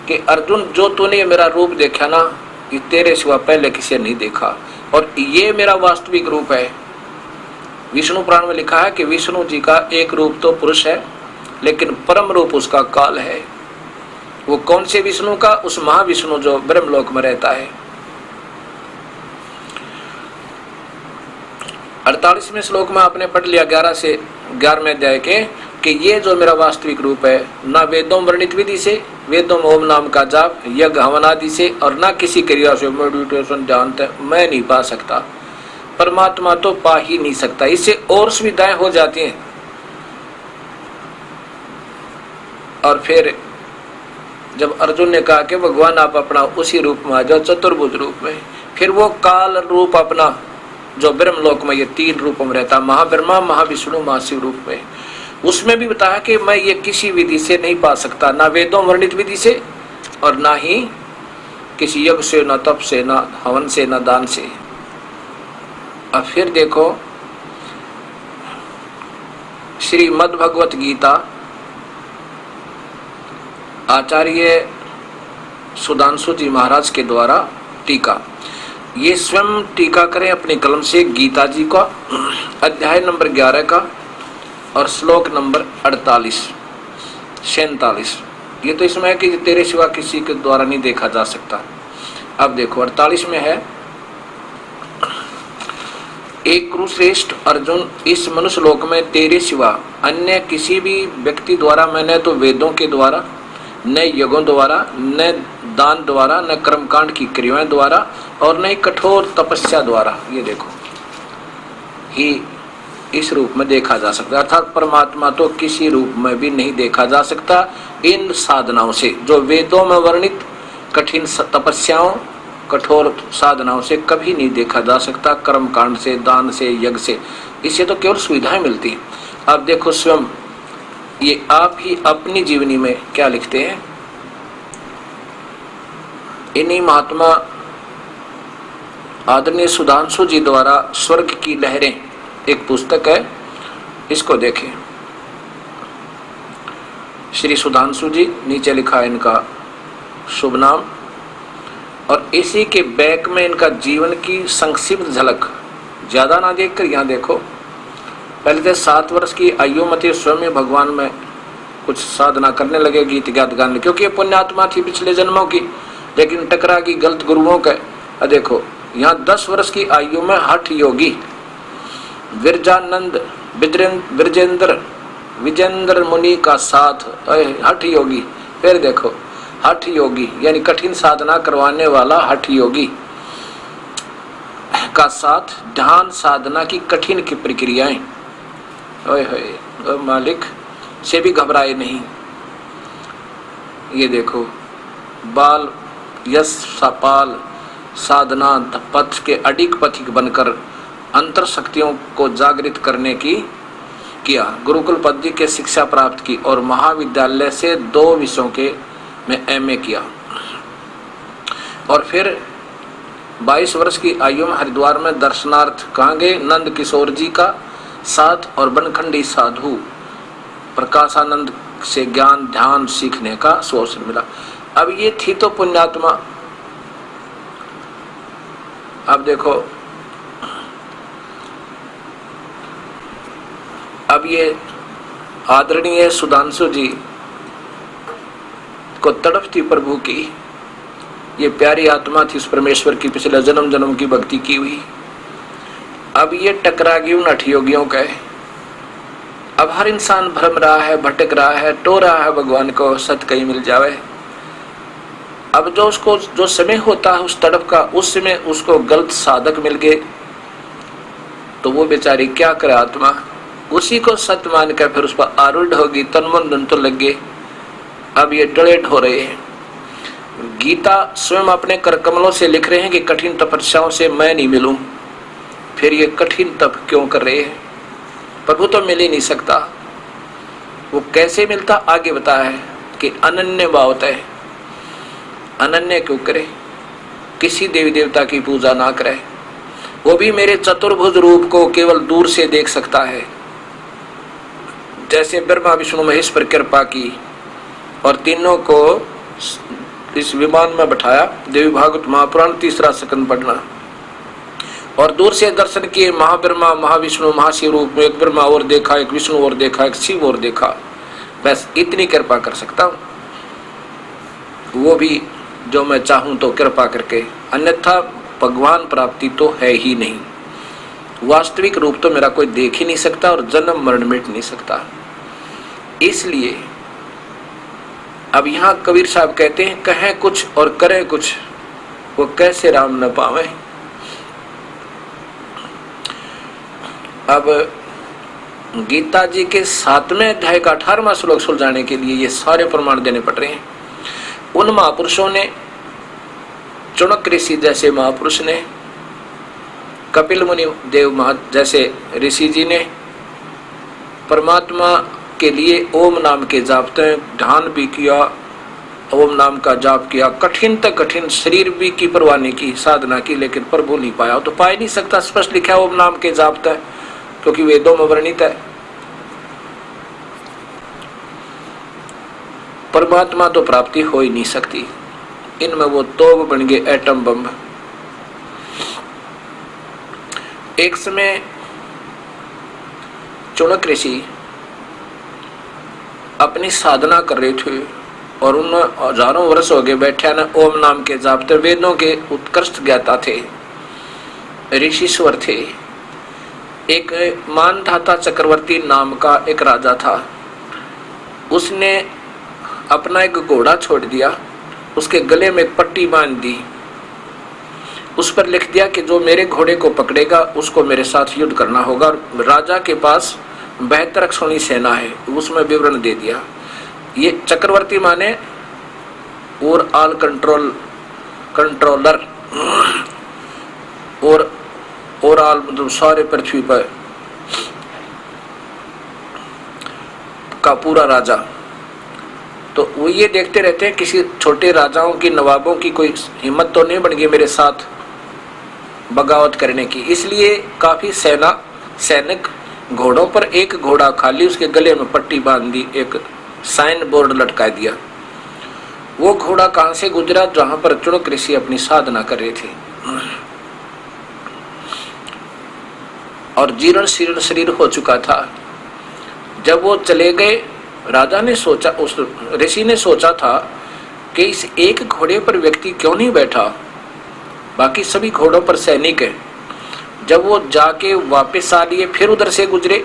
[SPEAKER 1] कि अर्जुन जो तूने मेरा रूप देखा ना, ये तेरे सिवा पहले किसी ने नहीं देखा, और ये मेरा वास्तविक रूप है। विष्णु पुराण में लिखा है कि विष्णु जी का एक रूप तो पुरुष है, लेकिन परम रूप उसका काल है। वो कौन से विष्णु का? उस महाविष्णु जो ब्रह्मलोक में रहता है। 48वें श्लोक में आपने पढ़ लिया 11 से 11वें अध्याय के, कि ये जो मेरा वास्तविक रूप है, ना वेदों वर्णित विधि से, वेदों में ओम नाम का जाप, यज्ञ हवन आदि से, और ना किसी क्रिया से, मेडिटेशन ध्यान मैं नहीं पा सकता। परमात्मा तो पा ही नहीं सकता, इससे और सुविधाएं हो जाती हैं। और फिर जब अर्जुन ने कहा कि भगवान आप अपना उसी रूप में आ जाओ, चतुर्भुज रूप में, फिर वो काल रूप अपना जो ब्रह्मलोक में ये 3 रूपों में रहता, महाब्रह्मा, महाविष्णु, महाशिव रूप में, उसमें भी बताया कि मैं ये किसी विधि से नहीं पा सकता, ना वेदों वर्णित विधि से, और ना ही किसी यज्ञ से, ना तप से, ना हवन से, ना दान से। अब फिर देखो श्रीमद् भगवत गीता, आचार्य सुधांशु जी महाराज के द्वारा टीका, ये स्वयं टीका करें अपनी कलम से गीता जी का, अध्याय नंबर 11 का और श्लोक नंबर 47। ये तो इसमें है कि तेरे सिवा किसी के द्वारा नहीं देखा जा सकता। अब देखो 48 में है, एक कुरुश्रेष्ठ अर्जुन, इस मनुष्य लोक में तेरे सिवा अन्य किसी भी व्यक्ति द्वारा मैंने तो वेदों के द्वारा, न यज्ञों द्वारा, न दान द्वारा, न कर्मकांड की क्रियाओं द्वारा, और न कठोर तपस्या द्वारा, ये देखो ही इस रूप में देखा जा सकता है। अर्थात परमात्मा तो किसी रूप में भी नहीं देखा जा सकता इन साधनाओं से, जो वेदों में वर्णित कठिन तपस्याओं, कठोर साधनाओं से कभी नहीं देखा जा सकता, कर्म कांड से, दान से, यज्ञ से, इससे तो केवल सुविधाएं मिलती हैं। अब देखो स्वयं ये आप ही अपनी जीवनी में क्या लिखते हैं। इन्हीं महात्मा आदरणीय सुधांशु जी द्वारा स्वर्ग की लहरें एक पुस्तक है, इसको देखें। श्री सुधांशु जी, नीचे लिखा है इनका शुभ नाम, और इसी के बैक में इनका जीवन की संक्षिप्त झलक, ज्यादा ना देखकर यहाँ देखो। पहले थे 7 वर्ष की आयु में थे, स्वयं भगवान में कुछ साधना करने लगे, गीत गात गाने, क्योंकि ये पुण्यात्मा थी पिछले जन्मों की, लेकिन टकरा की गलत गुरुओं का। देखो यहाँ 10 वर्ष की आयु में हठ योगी विरजानंद विजेंद्र मुनि का साथ, हठ योगी। फिर देखो हठ योगी यानी कठिन साधना करवाने वाला हठ योगी का साथ, ध्यान साधना की कठिन की प्रक्रियाएं, ओए मालिक से भी घबराए नहीं। ये देखो बाल यश सपाल साधना पथ के अडिग पथिक बनकर अंतर शक्तियों को जागृत करने की किया, गुरुकुल पद्धति के शिक्षा प्राप्त की, और महाविद्यालय से 2 विषयों के में एमए किया। और फिर 22 वर्ष की आयु में हरिद्वार में दर्शनार्थ कहाँ गए, नंद किशोर जी का साथ, और बनखंडी साधु प्रकाशानंद से ज्ञान ध्यान सीखने का अवसर मिला। अब ये थी तो पुण्यात्मा। अब देखो अब ये आदरणीय सुधांशु जी को तड़प थी प्रभु की, ये प्यारी आत्मा थी उस परमेश्वर की, पिछले जन्म जन्म की भक्ति की हुई। अब ये टकरा गई उन हठ योगियों का। अब हर इंसान भ्रम रहा है, भटक रहा है, टो रहा है भगवान को, सत कहीं मिल जावे। अब जो उसको जो समय होता है उस तड़प का, उस समय उसको गलत साधक मिल गए, तो वो बेचारी क्या करे आत्मा, उसी को सत्य मान कर फिर उस पर आरूढ़ होगी, तन मन धन तो लग गए। अब ये डलेट हो रहे हैं। गीता स्वयं अपने कर कमलों से लिख रहे हैं कि कठिन तपस्याओं से मैं नहीं मिलूं, फिर ये कठिन तप क्यों कर रहे हैं, प्रभु तो मिल ही नहीं सकता। वो कैसे मिलता आगे बताया है कि अनन्य भावता है। अनन्य क्यों करे, किसी देवी देवता की पूजा ना करे, वो भी मेरे चतुर्भुज रूप को केवल दूर से देख सकता है। जैसे ब्रह्मा विष्णु महेश पर कृपा की और तीनों को इस विमान में बैठाया। देवी भागवत महापुराण 3रा स्कंद पढ़ना। और दूर से दर्शन किए महाब्रह्मा महाविष्णु महाशिव रूप में, एक ब्रह्मा और देखा, एक विष्णु और देखा, एक शिव और देखा। बस इतनी कृपा कर सकता हूँ, वो भी जो मैं चाहूं तो कृपा करके, अन्यथा भगवान प्राप्ति तो है ही नहीं। वास्तविक रूप तो मेरा कोई देख ही नहीं सकता और जन्म मरण मिट नहीं सकता। इसलिए अब यहाँ कबीर साहब कहते हैं, कहें कुछ और करें कुछ, वो कैसे राम न पावे। अब गीता जी के 7वें अध्याय का 18वां श्लोक सुलझाने के लिए ये सारे प्रमाण देने पड़ रहे हैं। उन महापुरुषों ने, चुनक ऋषि जैसे महापुरुष ने, कपिल मुनि देव जैसे ऋषि जी ने परमात्मा के लिए ओम नाम के जापते ध्यान भी किया, ओम नाम का जाप किया, कठिन तक कठिन शरीर भी की परवाह नहीं की, साधना की, लेकिन प्रभु नहीं पाया। तो पा ही नहीं सकता, स्पष्ट लिखा है ओम नाम के जापता है, क्योंकि वेदों में वर्णित है। परमात्मा तो प्राप्ति हो ही नहीं सकती। इनमें वो तोप बन गए एटम बम। एक समय चुनक ऋषि अपनी साधना कर रहे थे और उन हजारों वर्ष हो गए बैठे न ओम नाम के जापते, वेदों के उत्कृष्ट ज्ञाता थे, ऋषिश्वर थे। एक मानधाता चक्रवर्ती नाम का एक राजा था। उसने अपना एक घोड़ा छोड़ दिया, उसके गले में एक पट्टी बांध दी, उस पर लिख दिया कि जो मेरे घोड़े को पकड़ेगा उसको मेरे साथ युद्ध करना होगा। राजा के पास 72 अक्षौणी सेना है, उसमें विवरण दे दिया। ये चक्रवर्ती माने और ऑल कंट्रोलर और ऑल मतलब सारे पृथ्वी पर का पूरा राजा। तो वो ये देखते रहते हैं किसी छोटे राजाओं की, नवाबों की कोई हिम्मत तो नहीं बन गई मेरे साथ बगावत करने की। इसलिए काफी सैनिक घोड़ों पर एक घोड़ा खाली, उसके गले में पट्टी बांध दी, एक साइन बोर्ड लटका दिया। वो घोड़ा कहां से गुजरा? जहां पर चुनक ऋषि अपनी साधना कर रहे थे और जीर्ण शीर्ण शरीर हो चुका था। जब वो चले गए, राजा ने सोचा, उस ऋषि ने सोचा था कि इस एक घोड़े पर व्यक्ति क्यों नहीं बैठा, बाकी सभी घोड़ों पर सैनिक है। जब वो जाके वापस आ लिए, फिर उधर से गुजरे,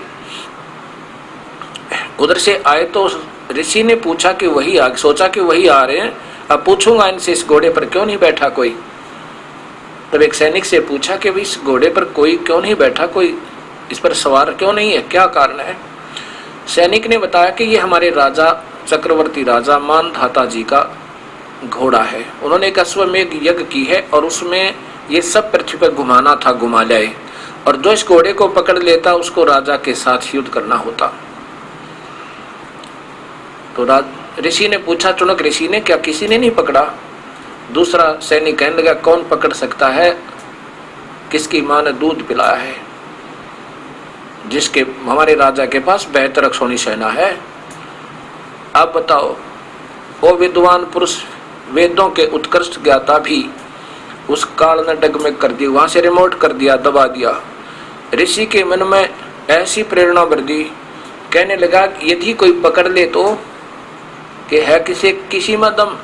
[SPEAKER 1] उधर से आए तो ऋषि ने पूछा कि वही आ, सोचा कि वही आ रहे हैं, अब पूछूंगा इनसे इस घोड़े पर क्यों नहीं बैठा कोई। तब एक सैनिक से पूछा कि इस घोड़े पर कोई क्यों नहीं बैठा, कोई इस पर सवार क्यों नहीं है, क्या कारण है? सैनिक ने बताया कि ये हमारे राजा, चक्रवर्ती राजा मानधाता जी का घोड़ा है। उन्होंने एक अश्वमेघ यज्ञ की है और उसमें ये सब पृथ्वी पर घुमाना था, घुमा लाए, और जो इस घोड़े को पकड़ लेता उसको राजा के साथ युद्ध करना होता। तो ऋषि ने पूछा, चुनक ऋषि ने, क्या किसी ने नहीं पकड़ा? दूसरा सैनिक कहने लगा, कौन पकड़ सकता है, किसकी मां ने दूध पिलाया है, जिसके हमारे राजा के पास 72 अक्षौणी सेना है। अब बताओ, वो विद्वान पुरुष, वेदों के उत्कृष्ट ज्ञाता भी उस काल ने डगमग कर दी, वहां से रिमोट कर दिया, दबा दिया। ऋषि के मन में ऐसी प्रेरणा बढ़ दी, कहने लगा यदि कोई पकड़ ले तो कि है किसी में दम।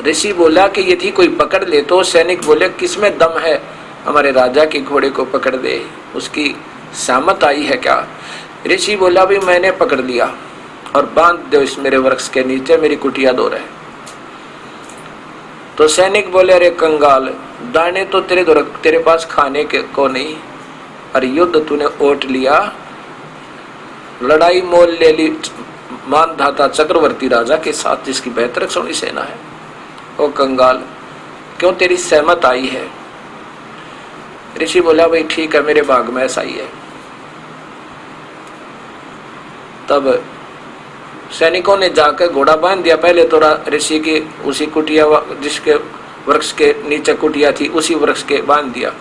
[SPEAKER 1] ऋषि बोला कि यदि कोई पकड़ ले तो, सैनिक बोले किसमें दम है, हमारे राजा के घोड़े को पकड़ दे, उसकी सामत आई है क्या? ऋषि बोला भी मैंने पकड़ लिया और बांध दो इस मेरे वृक्ष के नीचे, मेरी कुटिया दो रहे। तो सैनिक बोले, अरे कंगाल, दाने तो तेरे पास खाने के को नहीं, और युद्ध तूने ओट लिया, लड़ाई मोल ले ली मानधाता चक्रवर्ती राजा के साथ, जिसकी 72 अक्षौणी सेना है। ओ कंगाल, क्यों तेरी सहमत आई है? ऋषि बोला, भाई ठीक है, मेरे भाग में ऐसा ही है। तब सैनिकों ने जाकर घोड़ा बांध दिया। पहले तो ऋषि की उसी कुटिया, जिसके वृक्ष के नीचे कुटिया थी, उसी वृक्ष के बांध दिया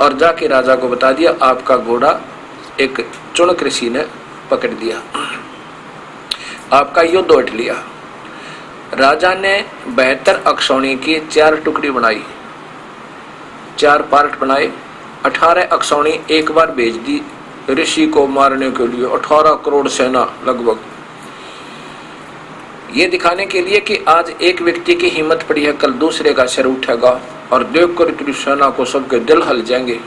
[SPEAKER 1] और जाके राजा को बता दिया, आपका घोड़ा एक चुनक ऋषि ने पकड़ दिया, आपका युद्ध ओट लिया। राजा ने 72 अक्षौणी की 4 टुकड़ी बनाई, 4 पार्ट बनाए। 18 अक्षौणी एक बार भेज दी ऋषि को मारने के लिए, 18 करोड़ सेना लगभग, ये दिखाने के लिए कि आज एक व्यक्ति की हिम्मत पड़ी है, कल दूसरे का सिर उठेगा और देखकर इतनी सेना को सबके दिल हल जाएंगे।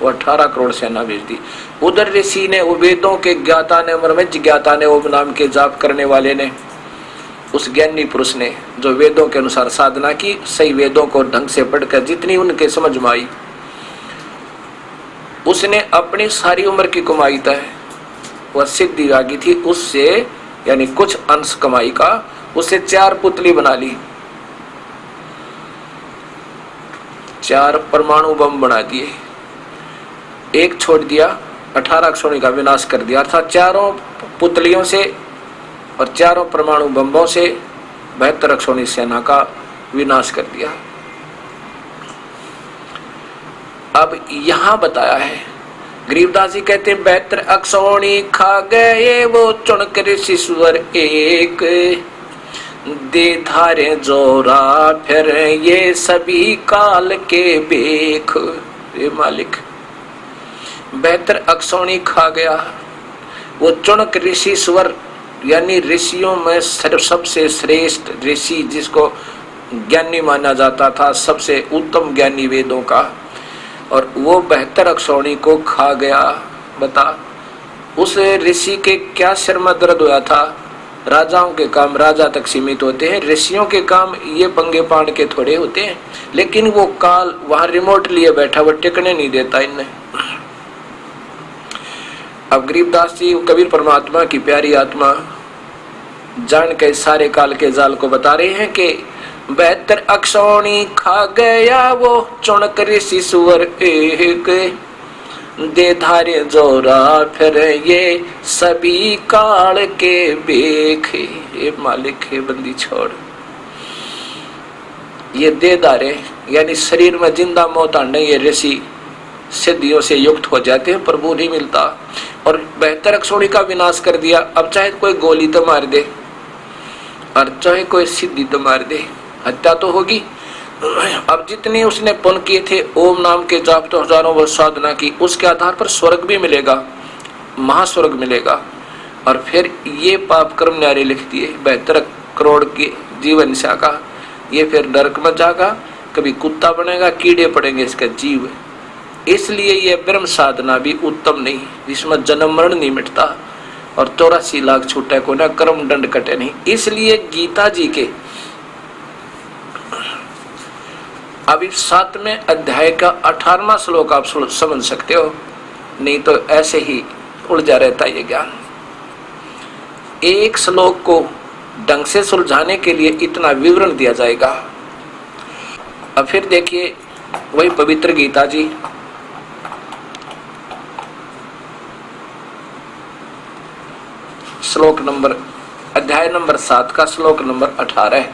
[SPEAKER 1] वो 18 करोड़ सेना भेज दी। उधर ऋषि ने, वो वेदों के ज्ञाता ने, मर्मज्ञ ज्ञाता ने, वो नाम के जाप करने वाले ने, उस ज्ञानी पुरुष ने जो वेदों के अनुसार साधना की, सही वेदों को ढंग से पढ़कर जितनी उनके समझ में आई, उसने अपनी सारी उम्र की कमाई तय वह सिद्धि आ गई थी उससे, यानी कुछ अंश कमाई का, उससे 4 पुतली बना ली, 4 परमाणु बम बना दिए, एक छोड़ दिया, 18 अक्षौणी का विनाश कर दिया। अर्थात 4 पुतलियों से और 4 परमाणु बम्बों से 72 अक्षौणी सेना का विनाश कर दिया। अब यहां बताया है, गरीबदास जी कहते हैं 72 अक्षौणी खा गए वो चुनक ऋषि सुअर एक, दे धारे जोरा फिर ये सभी काल के बेख। ये मालिक 72 अक्षौणी खा गया वो चुनक ऋषि सुअर, यानी ऋषियों में सबसे श्रेष्ठ ऋषि, जिसको ज्ञानी माना जाता था, सबसे उत्तम ज्ञानी वेदों का, और वो 72 अक्षौणी को खा गया। बता, उस ऋषि के क्या सिर में दर्द हुआ था। राजाओं के काम राजा तक सीमित होते हैं, ऋषियों के काम ये पंगे पाड़ के थोड़े होते हैं, लेकिन वो काल वहां रिमोट लिए बैठा, वो टिकने नहीं देता इन्हें। अब गरीबदास जी कबीर परमात्मा की प्यारी आत्मा जान के सारे काल के जाल को बता रहे हैं कि 72 अक्षौणी खा गया वो चुनक ऋषि सुअर एक, दे धारे जोरा फिर ये सभी काल के बेख। ये मालिक है बंदी छोड़, ये दे धारे यानी शरीर में जिंदा मौत आने, ये ऋषि सिद्धियों से युक्त हो जाते हैं, प्रभु नहीं मिलता। और 72 अक्षौणी का विनाश कर दिया। अब चाहे कोई गोली तो मार दे और चाहे कोई सिद्धि तो मार दे, हत्या तो होगी। अब जितने उसने पुण्य किए थे, ओम नाम के जाप तो हजारों वर्ष साधना की, उसके आधार पर स्वर्ग भी मिलेगा, महास्वर्ग मिलेगा। और फिर ये पाप कर्म न्यारे लिख दिए 72 करोड़ के जीवन शाखा, ये फिर नरक में जाएगा, कभी कुत्ता बनेगा, कीड़े पड़ेंगे इसका जीव। इसलिए ये ब्रह्म साधना भी उत्तम नहीं, जिसमें जन्म मरण नहीं मिटता और 84 लाख छूटे को ना कर्म दंड कटे नहीं। इसलिए गीता जी के अभी 7वें अध्याय का 18वां श्लोक आप समझ सकते हो, नहीं तो ऐसे ही उलझा रहता ये ज्ञान। एक श्लोक को ढंग से सुलझाने के लिए इतना विवरण दिया जाएगा। अब फिर देखिए वही पवित्र गीता जी, श्लोक नंबर, अध्याय नंबर 7 का श्लोक नंबर 18।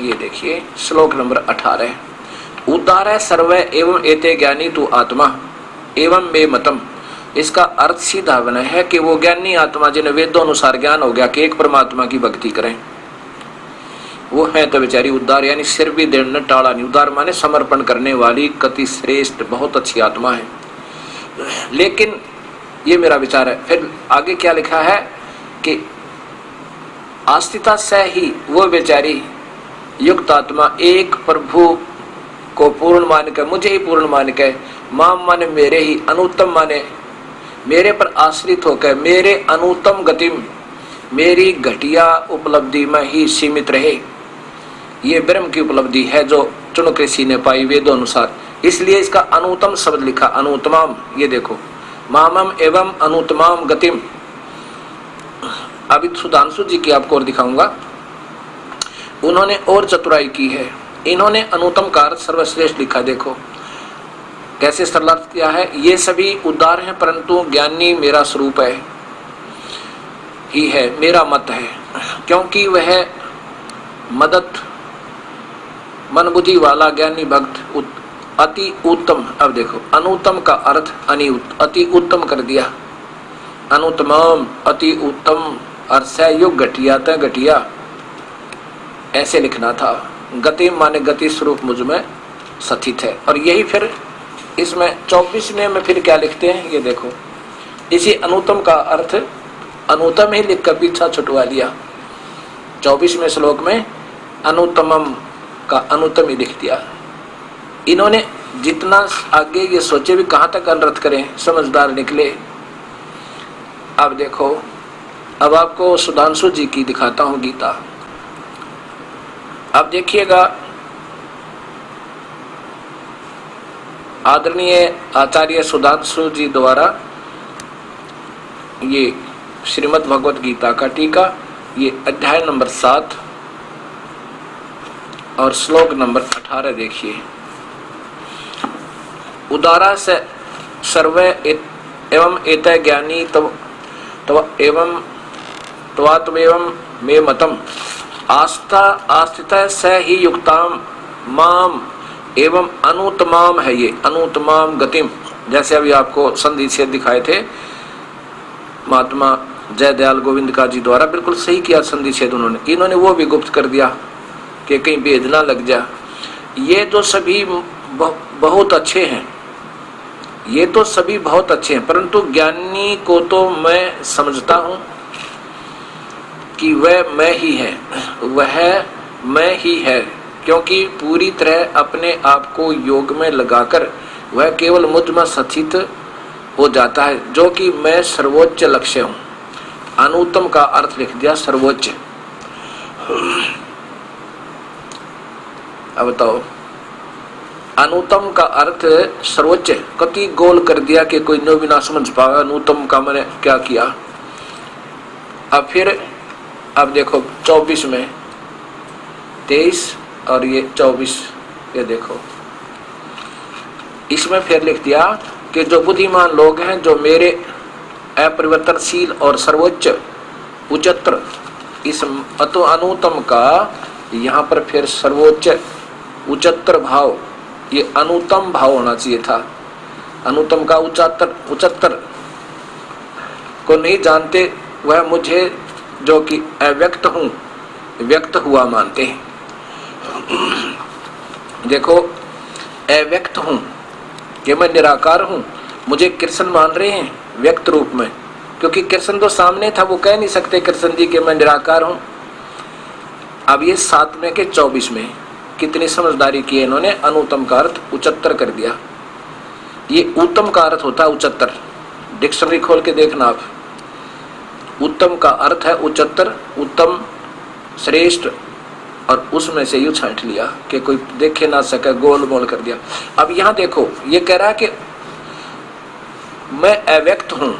[SPEAKER 1] ये देखिए श्लोक नंबर 18, उदार सर्व एवं एते ज्ञानी तू आत्मा एवं मे मतम। इसका अर्थ सीधा बना है कि वो ज्ञानी आत्मा जिन्हें वेदों अनुसार ज्ञान हो गया कि एक परमात्मा की भक्ति करें, वो है तो बेचारी उदार, यानी सिर भी देने टाला नहीं। उदार माने समर्पण करने वाली, कति श्रेष्ठ, बहुत अच्छी आत्मा है। लेकिन ये मेरा विचार है। फिर आगे क्या लिखा है कि आस्तिता से ही वो बेचारी युक्त आत्मा एक प्रभु को पूर्ण मान के, मुझे ही पूर्ण मान के, माम माने मेरे ही, अनुत्तम माने मेरे पर आश्रित होकर, मेरे अनुत्तम गति, मेरी घटिया उपलब्धि में ही सीमित रहे। ये ब्रह्म की उपलब्धि है जो चुनक ऋषि ने पाई वेदों अनुसार। इसलिए इसका अनुत्तम शब्द लिखा, अनुत्तमाम। ये देखो, मामम एवं अनुत्तमाम गतिम। अभी सुधांशु जी की आपको और दिखाऊंगा, उन्होंने और चतुराई की है। इन्होंने अनुत्तम का अर्थ सर्वश्रेष्ठ लिखा। देखो कैसे सरलार्थ किया है। ये सभी उदार हैं परंतु ज्ञानी मेरा स्वरूप है ही है, मेरा मत है, क्योंकि वह मदद मन बुद्धि वाला ज्ञानी भक्त अति उत्तम। अब देखो अनुत्तम का अर्थ अति उत्तम कर दिया। अनुत्तमम अति उत्तम और सहयोग घटिया त घटिया, ऐसे लिखना था। गति माने गति स्वरूप मुझ में स्थित है। और यही फिर इसमें 24वें में फिर क्या लिखते हैं ये देखो, इसी अनुत्तम का अर्थ अनुत्तम ही लिख कर पीछा छुटवा लिया। 24वें श्लोक में अनुत्तमम का अनुत्तम ही लिख दिया। इन्होंने जितना आगे ये सोचे भी कहाँ तक अनर्थ करें, समझदार निकले। अब देखो, अब आपको सुधांशु जी की दिखाता हूँ गीता। अब देखिएगा, आदरणीय आचार्य सुधांशु जी द्वारा ये श्रीमद् भगवत गीता का टीका, ये अध्याय नंबर 7 और श्लोक नंबर 18 देखिए। उदारा से सर्वे एवं एतय ज्ञानी तव एवं त्वात्मेवं मे मतम आस्था आस्थितः स ही युक्ताम माम एवं अनुत्तमाम है, ये अनुत्तमाम गतिम। जैसे अभी आपको संधि छेद दिखाए थे महात्मा जय दयाल गोविंद का जी द्वारा, बिल्कुल सही किया संधि छेद इन्होंने वो भी गुप्त कर दिया कि कहीं भेद ना लग जा। ये तो सभी बहुत अच्छे हैं, ये तो सभी बहुत अच्छे हैं, परंतु ज्ञानी को तो मैं समझता हूँ कि वह मैं ही है, वह मैं ही है, क्योंकि पूरी तरह अपने आप को योग में लगाकर वह केवल मुझ में स्थित हो जाता है, जो कि मैं सर्वोच्च लक्ष्य हूँ। अनुत्तम का अर्थ लिख दिया सर्वोच्च। अब बताओ, अनुत्तम का अर्थ सर्वोच्च कति गोल कर दिया कि कोई नो भी ना समझ पाया अनुत्तम का मैंने क्या किया। अब फिर अब देखो 24 में 23 और ये 24, ये देखो इसमें फिर लिख दिया कि जो बुद्धिमान लोग हैं, जो मेरे अपरिवर्तनशील और सर्वोच्च उच्चतर, इस अतो अनुत्तम का यहाँ पर फिर सर्वोच्च उच्चतर भाव, ये अनुत्तम भाव होना चाहिए था। अनुत्तम का उच्चतर को नहीं जानते, वह मुझे जो कि अव्यक्त हूँ व्यक्त हुआ मानते हैं। देखो, अव्यक्त हूँ कि मैं निराकार हूँ, मुझे कृष्ण मान रहे हैं व्यक्त रूप में, क्योंकि कृष्ण तो सामने था, वो कह नहीं सकते कृष्ण जी कि मैं निराकार हूँ। अब ये 7वें के 24 में कितनी समझदारी की है इन्होंने, अनुत्तम का अर्थ उच्चतर कर दिया। ये उत्तम का अर्थ होता है उच्चतर, डिक्शनरी खोल के देखना आप। उत्तम का अर्थ है उच्चतर, उत्तम श्रेष्ठ, और उसमें से यूं छांट लिया कि कोई देखे ना सके, गोल मोल कर दिया। अब यहां देखो, ये कह रहा है कि मैं अव्यक्त हूं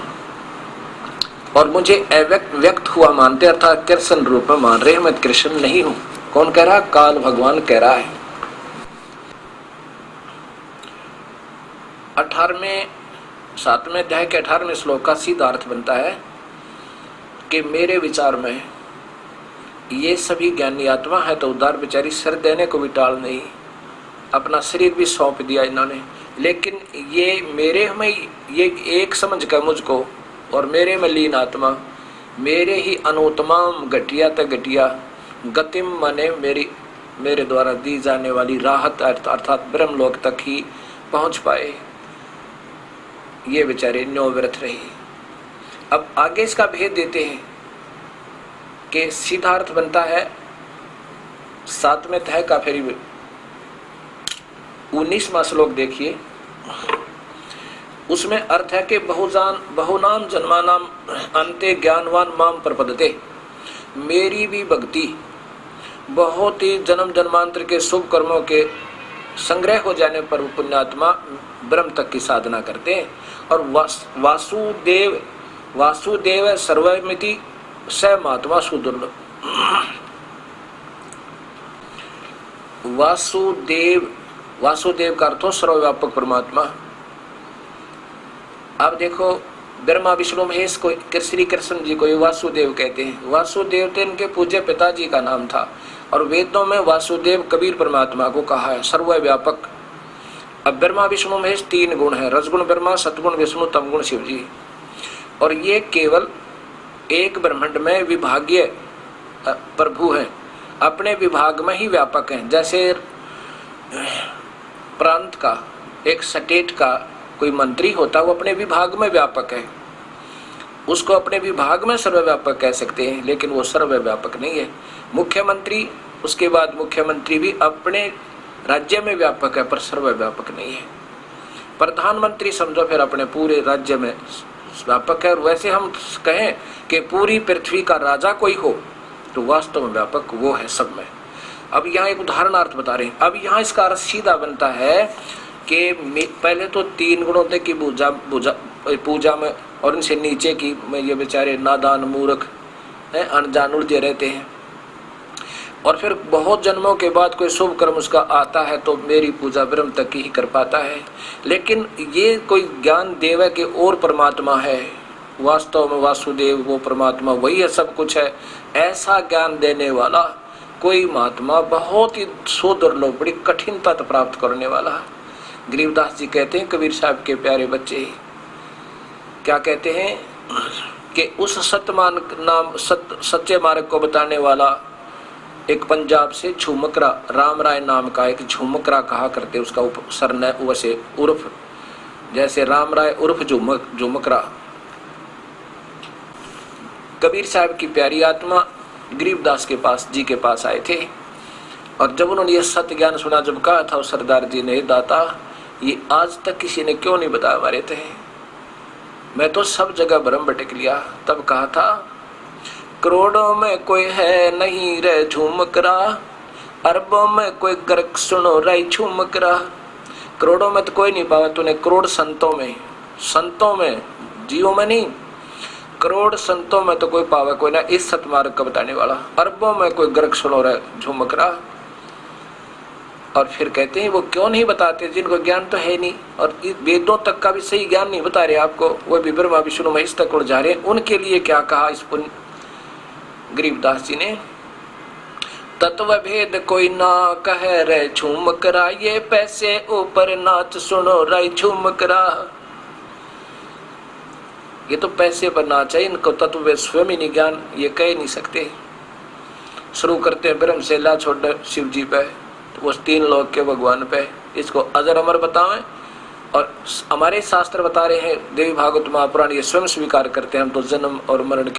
[SPEAKER 1] और मुझे व्यक्त हुआ मानते, अर्थात कृष्ण रूप में मान रहे हैं, मैं कृष्ण नहीं हूं। कौन कह रहा है? काल भगवान कह रहा है। 7वें अध्याय के 18वें श्लोक का सीधा अर्थ बनता है कि मेरे विचार में ये सभी ज्ञानी आत्मा है, तो उदार बेचारी सर देने को भी टाल नहीं, अपना शरीर भी सौंप दिया इन्होंने, लेकिन ये मेरे में ये एक समझ कर मुझको और मेरे में लीन आत्मा, मेरे ही अनुत्तमाम घटिया तक घटिया गतिम माने मेरे द्वारा दी जाने वाली राहत अर्थात ब्रह्मलोक तक ही पहुंच पाए। ये बेचारे न्योव्रत रही। अब आगे इसका भेद देते हैं कि सीधा अर्थ बनता है 7वें अध्याय का, फिर 19वां श्लोक देखिए, उसमें अर्थ है कि बहुनाम जन्मानाम अंते ज्ञानवान माम प्रपद्यते, मेरी भी भक्ति बहुत ही जन्म जन्मांतर के शुभ कर्मों के संग्रह हो जाने पर पुण्यात्मा ब्रह्म तक की साधना करते हैं। और वासुदेव सर्वमिति स महात्मा सुदुर्लभ। वासुदेव का अर्थ सर्वव्यापक परमात्मा। अब देखो, ब्रह्मा विष्णु महेश को श्री कृष्ण जी को वासुदेव कहते हैं। वासुदेव तो इनके पूज्य पिताजी का नाम था, और वेदों में वासुदेव कबीर परमात्मा को कहा है, सर्वव्यापक। अब ब्रह्मा विष्णु महेश 3 गुण है, रजगुण ब्रह्मा, सतगुण विष्णु, तमगुण शिव जी। और ये केवल एक ब्रह्मांड में विभागीय प्रभु हैं, अपने विभाग में ही व्यापक हैं। जैसे प्रांत का, एक स्टेट का कोई मंत्री होता है, वो अपने विभाग में व्यापक है, उसको अपने विभाग में सर्वव्यापक कह सकते हैं, लेकिन वो सर्वव्यापक नहीं है। मुख्यमंत्री, उसके बाद मुख्यमंत्री भी अपने राज्य में व्यापक है पर सर्वव्यापक नहीं है। प्रधानमंत्री समझो फिर अपने पूरे राज्य में व्यापक है। और वैसे हम कहें कि पूरी पृथ्वी का राजा कोई हो तो वास्तव में व्यापक वो है सब में। अब यहाँ एक उदाहरणार्थ बता रहे हैं। अब यहाँ इसका अर्थ सीधा बनता है कि पहले तो 3 गुणों तक की पूजा में, और इनसे नीचे की में ये बेचारे नादान मूर्ख हैं, अनजान उलझे रहते हैं। और फिर बहुत जन्मों के बाद कोई शुभ कर्म उसका आता है तो मेरी पूजा ब्रह्म तक ही कर पाता है। लेकिन ये कोई ज्ञान देवे के और परमात्मा है, वास्तव में वासुदेव वो परमात्मा वही है, सब कुछ है, ऐसा ज्ञान देने वाला कोई महात्मा बहुत ही दुर्लभ, बड़ी कठिनता प्राप्त करने वाला। गरीबदास जी कहते हैं, कबीर साहब के प्यारे बच्चे क्या कहते हैं कि उस सच्चे मार्ग को बताने वाला एक पंजाब से झुमकरा, राम राय नाम का एक झुमकरा कहा करते, उसका सरने वैसे उर्फ, जैसे राम राय उर्फ झुमकरा। कबीर साहब की प्यारी आत्मा गरीबदास के पास जी के पास आए थे, और जब उन्होंने यह सत्य ज्ञान सुना, जब कहा था उस सरदार जी ने, दाता ये आज तक किसी ने क्यों नहीं बताया हमारे थे, मैं तो सब जगह भ्रम भटक लिया। तब कहा था, करोड़ों में कोई है नहीं रे झुमकरा, अरबों में कोई गर्क सुनो रे झुमकरा। करोड़ों में तो कोई नहीं पावा तूने, करोड़ संतों में जीवों में नहीं, करोड़ संतों में तो कोई पावा कोई ना इस सतमार्ग का बताने वाला, अरबों में कोई गर्क सुनो रे झुमकरा। और फिर कहते हैं वो क्यों नहीं बताते जिनको ज्ञान तो है नहीं, और वेदों तक का भी सही ज्ञान नहीं बता रहे आपको, वो भी ब्रह्मा विष्णु महेश तक उड़ जा रहे हैं, उनके लिए क्या कहा इस गरीबदास जी ने, तत्व भेद कोई ना कहे रे झुमकरा, ये पैसे ऊपर नाच सुनो रे झुमकरा। ये तो पैसे पर नाच है, इनको तत्व भेद स्वयं ही नहीं ज्ञान, ये कह नहीं सकते। शुरू करते हैं ब्रह्म से ला छोड़ शिव जी पे, तो उस 3 लोक के भगवान पे, इसको अजर अमर बतावें। और हमारे शास्त्र बता रहे हैं, देवी भागवत महापुराण ये स्वयं स्वीकार करते हैं, हम तो जन्म और मरण